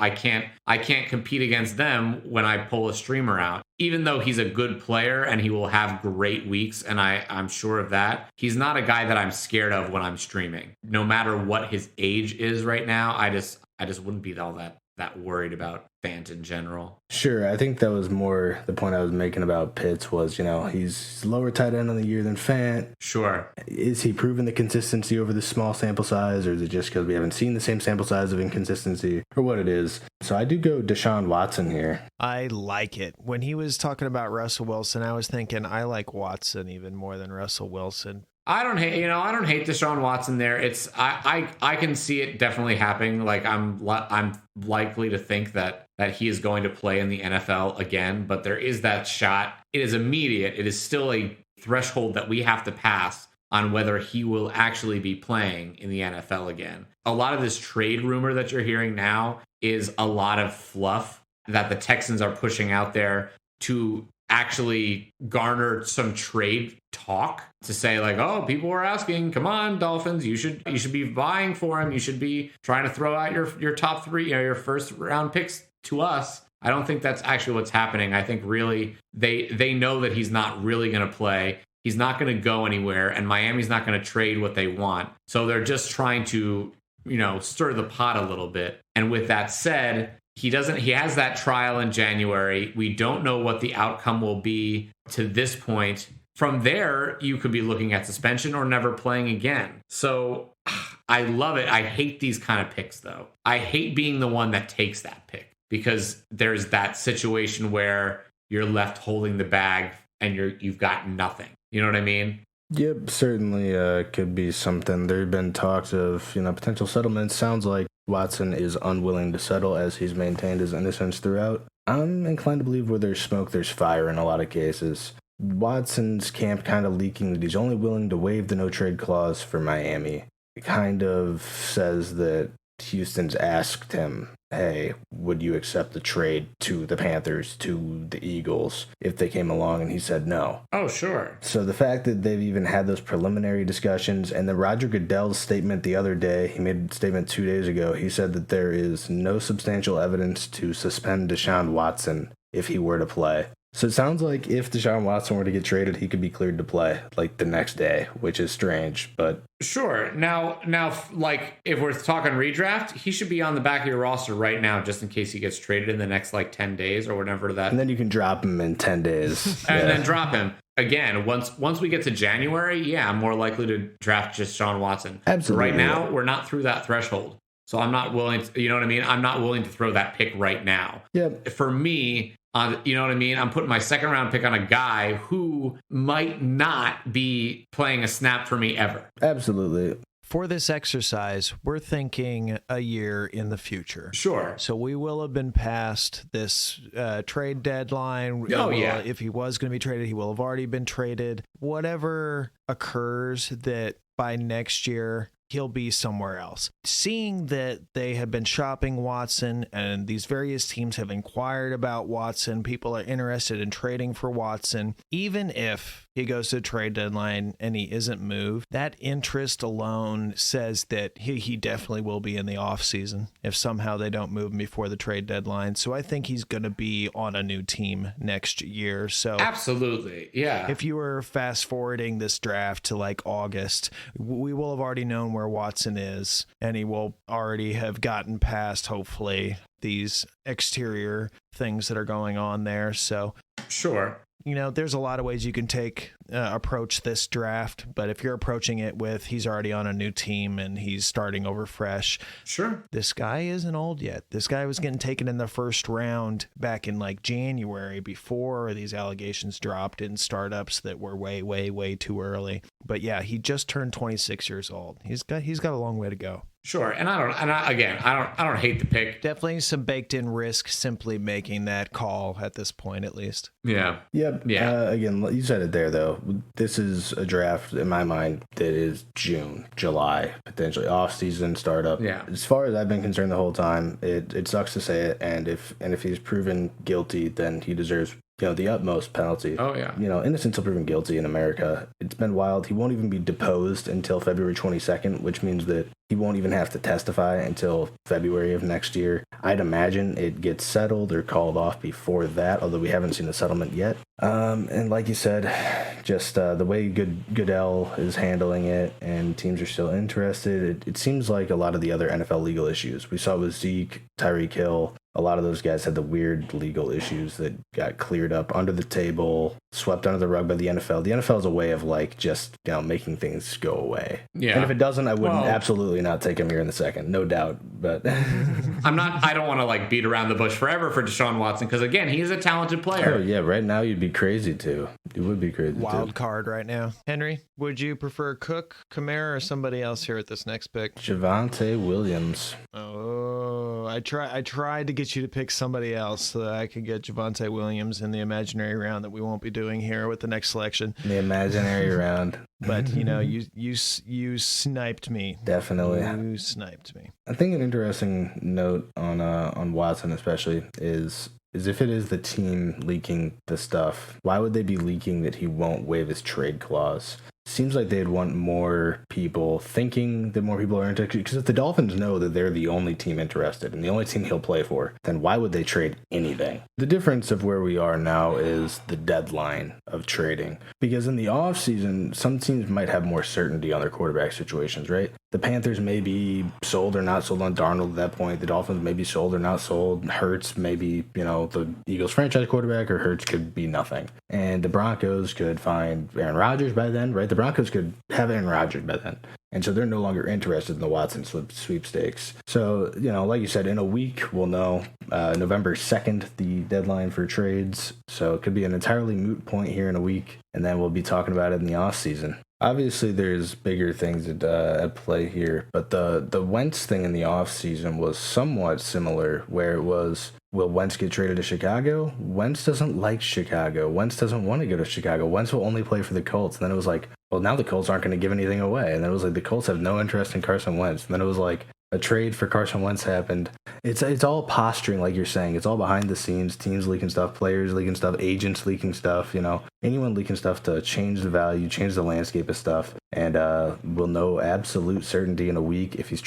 can't compete against them when I pull a streamer out, even though he's a good player and he will have great weeks, and I'm sure of that. He's not a guy that I'm scared of when I'm streaming, no matter what his age is right now. I just wouldn't be all that worried about Fant in general. Sure, I think that was more the point I was making about Pitts was, he's lower tight end on the year than Fant. Sure. Is he proving the consistency over the small sample size, or is it just because we haven't seen the same sample size of inconsistency, or what it is? So I do go Deshaun Watson here. I like it. When he was talking about Russell Wilson, I was thinking I like Watson even more than Russell Wilson. I don't hate Deshaun Watson there. It's I can see it definitely happening. Like I'm likely to think that he is going to play in the NFL again, but there is that shot. It is immediate. It is still a threshold that we have to pass on whether he will actually be playing in the NFL again. A lot of this trade rumor that you're hearing now is a lot of fluff that the Texans are pushing out there to actually garner some trade talk, to say like, oh, people were asking, come on, Dolphins, you should be vying for him. You should be trying to throw out your top 3, your first round picks to us. I don't think that's actually what's happening. I think really they know that he's not really going to play. He's not going to go anywhere, and Miami's not going to trade what they want. So they're just trying to, stir the pot a little bit. And with that said, he has that trial in January. We don't know what the outcome will be to this point. From there, you could be looking at suspension or never playing again. So I love it. I hate these kind of picks, though. I hate being the one that takes that pick because there's that situation where you're left holding the bag and you've got nothing. You know what I mean? Yep, certainly could be something. There have been talks of, potential settlements. Sounds like Watson is unwilling to settle as he's maintained his innocence throughout. I'm inclined to believe where there's smoke, there's fire in a lot of cases. Watson's camp kind of leaking that he's only willing to waive the no-trade clause for Miami. It kind of says that Houston's asked him, hey, would you accept the trade to the Panthers, to the Eagles, if they came along? And he said no. Oh, sure. So the fact that they've even had those preliminary discussions, and then Roger Goodell's statement the other day, he made a statement 2 days ago, he said that there is no substantial evidence to suspend Deshaun Watson if he were to play. So it sounds like if Deshaun Watson were to get traded, he could be cleared to play like the next day, which is strange, but sure. Now, like if we're talking redraft, he should be on the back of your roster right now, just in case he gets traded in the next 10 days or whatever that. And then you can drop him in 10 days, and then drop him again. Once we get to January, I'm more likely to draft just Deshaun Watson. Absolutely. Right now, we're not through that threshold, so I'm not willing to. You know what I mean? I'm not willing to throw that pick right now. Yep. For me. You know what I mean? I'm putting my second round pick on a guy who might not be playing a snap for me ever. Absolutely. For this exercise, we're thinking a year in the future. Sure. So we will have been past this trade deadline. Yeah. If he was going to be traded, he will have already been traded. Whatever occurs, that by next year, he'll be somewhere else. Seeing that they have been shopping Watson and these various teams have inquired about Watson, people are interested in trading for Watson, even if he goes to the trade deadline and he isn't moved, that interest alone says that he definitely will be in the offseason if somehow they don't move him before the trade deadline. So I think he's going to be on a new team next year. So absolutely, yeah. If you were fast forwarding this draft to August, we will have already known where Watson is, and he will already have gotten past, hopefully, these exterior things that are going on there. So sure. There's a lot of ways you can approach this draft, but if you're approaching it with he's already on a new team and he's starting over fresh, sure. This guy isn't old yet. This guy was getting taken in the first round back in January before these allegations dropped in startups that were way, way, way too early. But yeah, he just turned 26 years old. He's got a long way to go. Sure, and I don't hate the pick. Definitely some baked-in risk simply making that call at this point, at least. Yeah. Yep. Yeah. Again, you said it there, though. This is a draft in my mind that is June, July, potentially off-season startup. Yeah. As far as I've been concerned the whole time, it sucks to say it, and if he's proven guilty, then he deserves the utmost penalty. Oh, yeah. Innocent until proven guilty in America. It's been wild. He won't even be deposed until February 22nd, which means that he won't even have to testify until February of next year. I'd imagine it gets settled or called off before that, although we haven't seen the settlement yet. And like you said, just the way Goodell is handling it and teams are still interested, it seems like a lot of the other NFL legal issues. We saw with Zeke, Tyreek Hill, a lot of those guys had the weird legal issues that got cleared up under the table, swept under the rug by the NFL. The NFL is a way of just making things go away. Yeah. And if it doesn't, I wouldn't absolutely not take him here in the second, no doubt. But I don't want to beat around the bush forever for Deshaun Watson because again, he's a talented player. Oh yeah, right now you'd be crazy too. You would be crazy. Wild card right now. Henry, would you prefer Cook, Kamara, or somebody else here at this next pick? Javonte Williams. Oh, I tried to get you to pick somebody else so that I could get Javonte Williams in the imaginary round that we won't be doing here with the next selection. The imaginary round. But you sniped me. Definitely. You sniped me. I think an interesting note on Watson especially is if it is the team leaking the stuff, why would they be leaking that he won't waive his trade clause? seems like they'd want more people thinking that more people are interested. Because if the Dolphins know that they're the only team interested and the only team he'll play for, then why would they trade anything? The difference of where we are now is the deadline of trading. Because in the offseason, some teams might have more certainty on their quarterback situations, right? The Panthers may be sold or not sold on Darnold at that point. The Dolphins may be sold or not sold. Hurts may be, the Eagles franchise quarterback, or Hurts could be nothing. And the Broncos could find Aaron Rodgers by then, right? The Broncos could have Aaron Rodgers by then. And so they're no longer interested in the Watson sweepstakes. So, like you said, in a week, we'll know. November 2nd, the deadline for trades. So it could be an entirely moot point here in a week. And then we'll be talking about it in the offseason. Obviously, there's bigger things at play here. But the Wentz thing in the offseason was somewhat similar, where it was, will Wentz get traded to Chicago? Wentz doesn't like Chicago. Wentz doesn't want to go to Chicago. Wentz will only play for the Colts. And then it was like, well, now the Colts aren't going to give anything away. And then it was like, the Colts have no interest in Carson Wentz. And then it was like, a trade for Carson Wentz happened. It's all posturing, like you're saying. It's all behind the scenes. Teams leaking stuff, players leaking stuff, agents leaking stuff, anyone leaking stuff to change the value, change the landscape of stuff. And we'll know absolute certainty in a week. If he's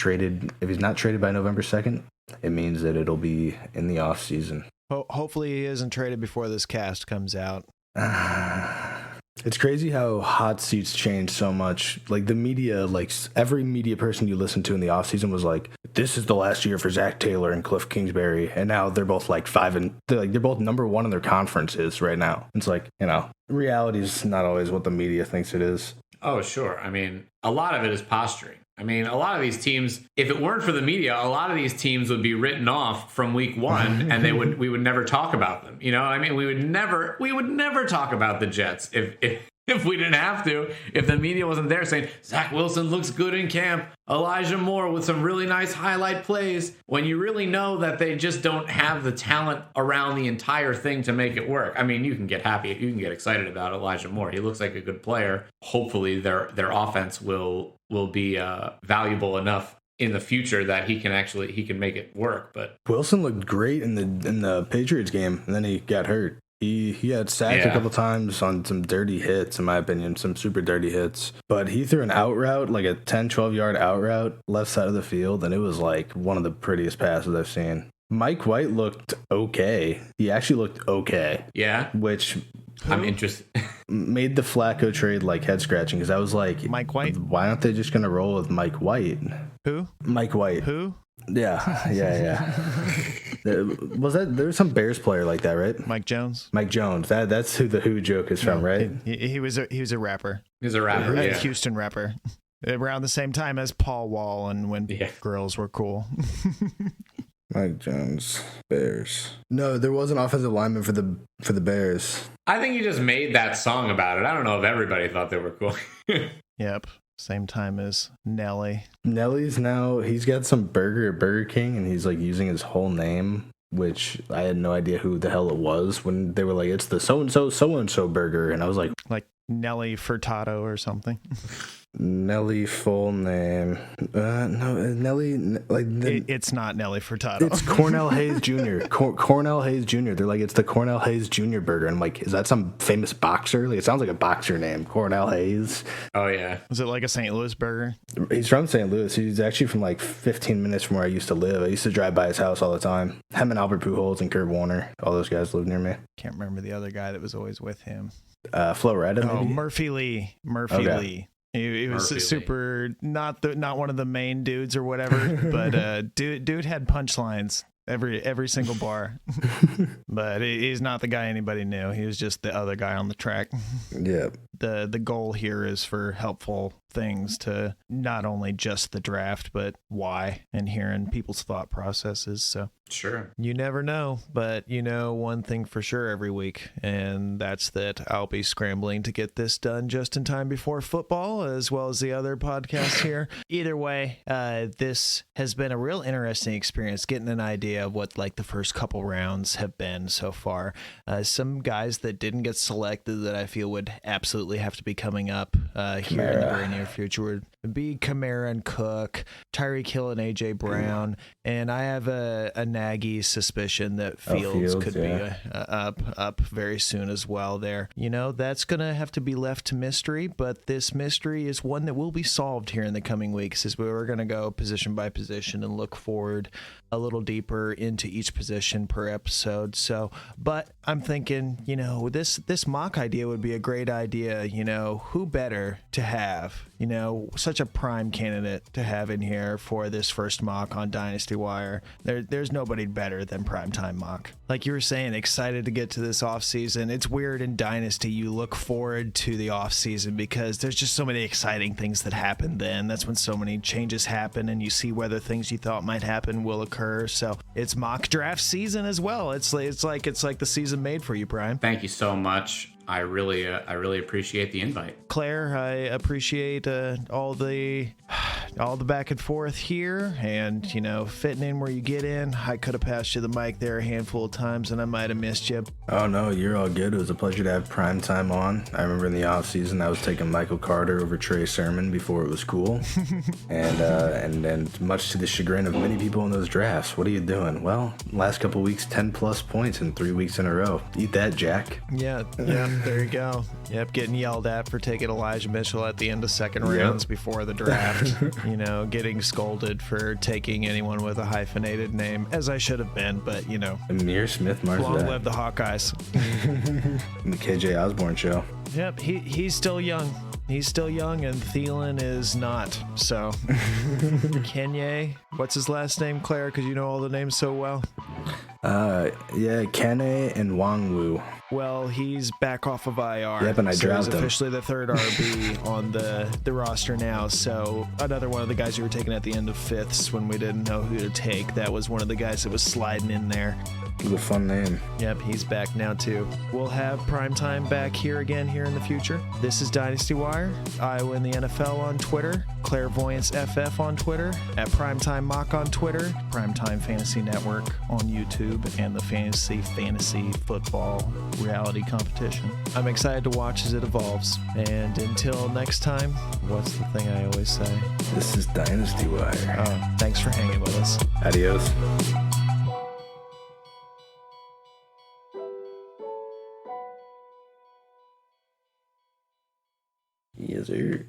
not traded by November 2nd, it means that it'll be in the off season. Hopefully he isn't traded before this cast comes out. It's crazy how hot seats change so much. Like the media, like every media person you listen to in the offseason was like, this is the last year for Zach Taylor and Cliff Kingsbury. And now they're both like they're both number one in their conferences right now. It's like, reality is not always what the media thinks it is. Oh, sure. I mean, a lot of it is posturing. I mean, a lot of these teams, if it weren't for the media, a lot of these teams would be written off from week one, and we would never talk about them. We would never talk about the Jets if we didn't have to. If the media wasn't there saying Zach Wilson looks good in camp, Elijah Moore with some really nice highlight plays, when you really know that they just don't have the talent around the entire thing to make it work. I mean, you can get happy, you can get excited about Elijah Moore. He looks like a good player. Hopefully, their offense will be valuable enough in the future that he can make it work. But Wilson looked great in the Patriots game, and then he got hurt. He had sacked a couple times on some dirty hits, in my opinion, some super dirty hits. But he threw an out route, like a 10, 12-yard out route, left side of the field, and it was like one of the prettiest passes I've seen. Mike White looked okay. He actually looked okay. Yeah. Which I'm interested. Made the Flacco trade like head scratching, because I was like, Mike White? Why aren't they just going to roll with Mike White? Who? Mike White. Who? Yeah. There was some Bears player like that, right? Mike Jones. Mike Jones. That's who the Who joke is from, right? He was a rapper. He's a rapper. A Yeah. Houston rapper. Around the same time as Paul Wall and when girls were cool. Mike Jones, Bears. No, there was an offensive lineman for the Bears. I think he just made that song about it. I don't know if everybody thought they were cool. Yep. Same time as Nelly. Nelly's now, he's got some burger at Burger King, and he's like using his whole name, which I had no idea who the hell it was when they were like, it's the so-and-so burger. And I was like Nelly Furtado or something. Nelly full name. No, Nelly. It's not Nelly Furtado. It's Cornell Hayes Jr. Cornell Hayes Jr. They're like, it's the Cornell Hayes Jr. burger. And I'm like, is that some famous boxer? Like, it sounds like a boxer name. Cornell Hayes. Oh, yeah. Was it like a St. Louis burger? He's from St. Louis. He's actually from like 15 minutes from where I used to live. I used to drive by his house all the time. Him and Albert Pujols and Kurt Warner. All those guys lived near me. Can't remember the other guy that was always with him. Flo Rida, maybe? Oh, Murphy Lee. Lee. He was a super, not one of the main dudes or whatever, but dude had punchlines every single bar. But he's not the guy anybody knew. He was just the other guy on the track. Yeah. The goal here is for helpful things to not only just the draft, but why, and hearing people's thought processes. So sure, you never know, but you know one thing for sure every week, and that's that I'll be scrambling to get this done just in time before football, as well as the other podcasts here. Either way, this has been a real interesting experience, getting an idea of what like the first couple rounds have been so far. Some guys that didn't get selected that I feel would absolutely have to be coming up here in the very near future. be Kamara and Cook, Tyreek Hill and A.J. Brown, and I have a Nagy suspicion that Fields could be up very soon as well there. You know, that's going to have to be left to mystery, but this mystery is one that will be solved here in the coming weeks as we're going to go position by position and look forward a little deeper into each position per episode. So, but I'm thinking, you know, this mock idea would be a great idea. You know, who better to have, you know, such a prime candidate to have in here for this first mock on DynastyWire. There's nobody better than Primetime Mock. Like you were saying, excited to get to this offseason. It's weird in Dynasty, you look forward to the offseason because there's just so many exciting things that happen then. That's when so many changes happen and you see whether things you thought might happen will occur. So it's mock draft season as well. It's like the season made for you, Brian. Thank you so much. I really appreciate the invite. Claire, I appreciate all the back and forth here and, you know, fitting in where you get in. I could have passed you the mic there a handful of times and I might have missed you. Oh, no, you're all good. It was a pleasure to have Primetime on. I remember in the offseason I was taking Michael Carter over Trey Sermon before it was cool. and much to the chagrin of many people in those drafts. What are you doing? Well, last couple weeks, 10 plus points in 3 weeks in a row. Eat that, Jack. Yeah. There you go. Yep, getting yelled at for taking Elijah Mitchell at the end of second rounds before the draft. You know, getting scolded for taking anyone with a hyphenated name, as I should have been, but, you know. Amir Smith-Marset. Long live the Hawkeyes. The KJ Osborne show. Yep, he's still young. He's still young, and Thielen is not. So, Kenye, what's his last name, Claire? Because you know all the names so well. Kene and Wangwu. Well, he's back off of IR. Yep, and I dropped him. He's officially the third RB on the roster now. So another one of the guys you were taking at the end of fifths when we didn't know who to take. That was one of the guys that was sliding in there. It was a fun name. Yep, he's back now too. We'll have Primetime back here again here in the future. This is DynastyWire, Iowa in the NFL on Twitter, Clairvoyance FF on Twitter, at Primetime Mock on Twitter, Primetime Fantasy Network on YouTube, and the Fantasy Football Reality Competition. I'm excited to watch as it evolves. And until next time, what's the thing I always say? This is DynastyWire. Oh, thanks for hanging with us. Adios. Yes, sir.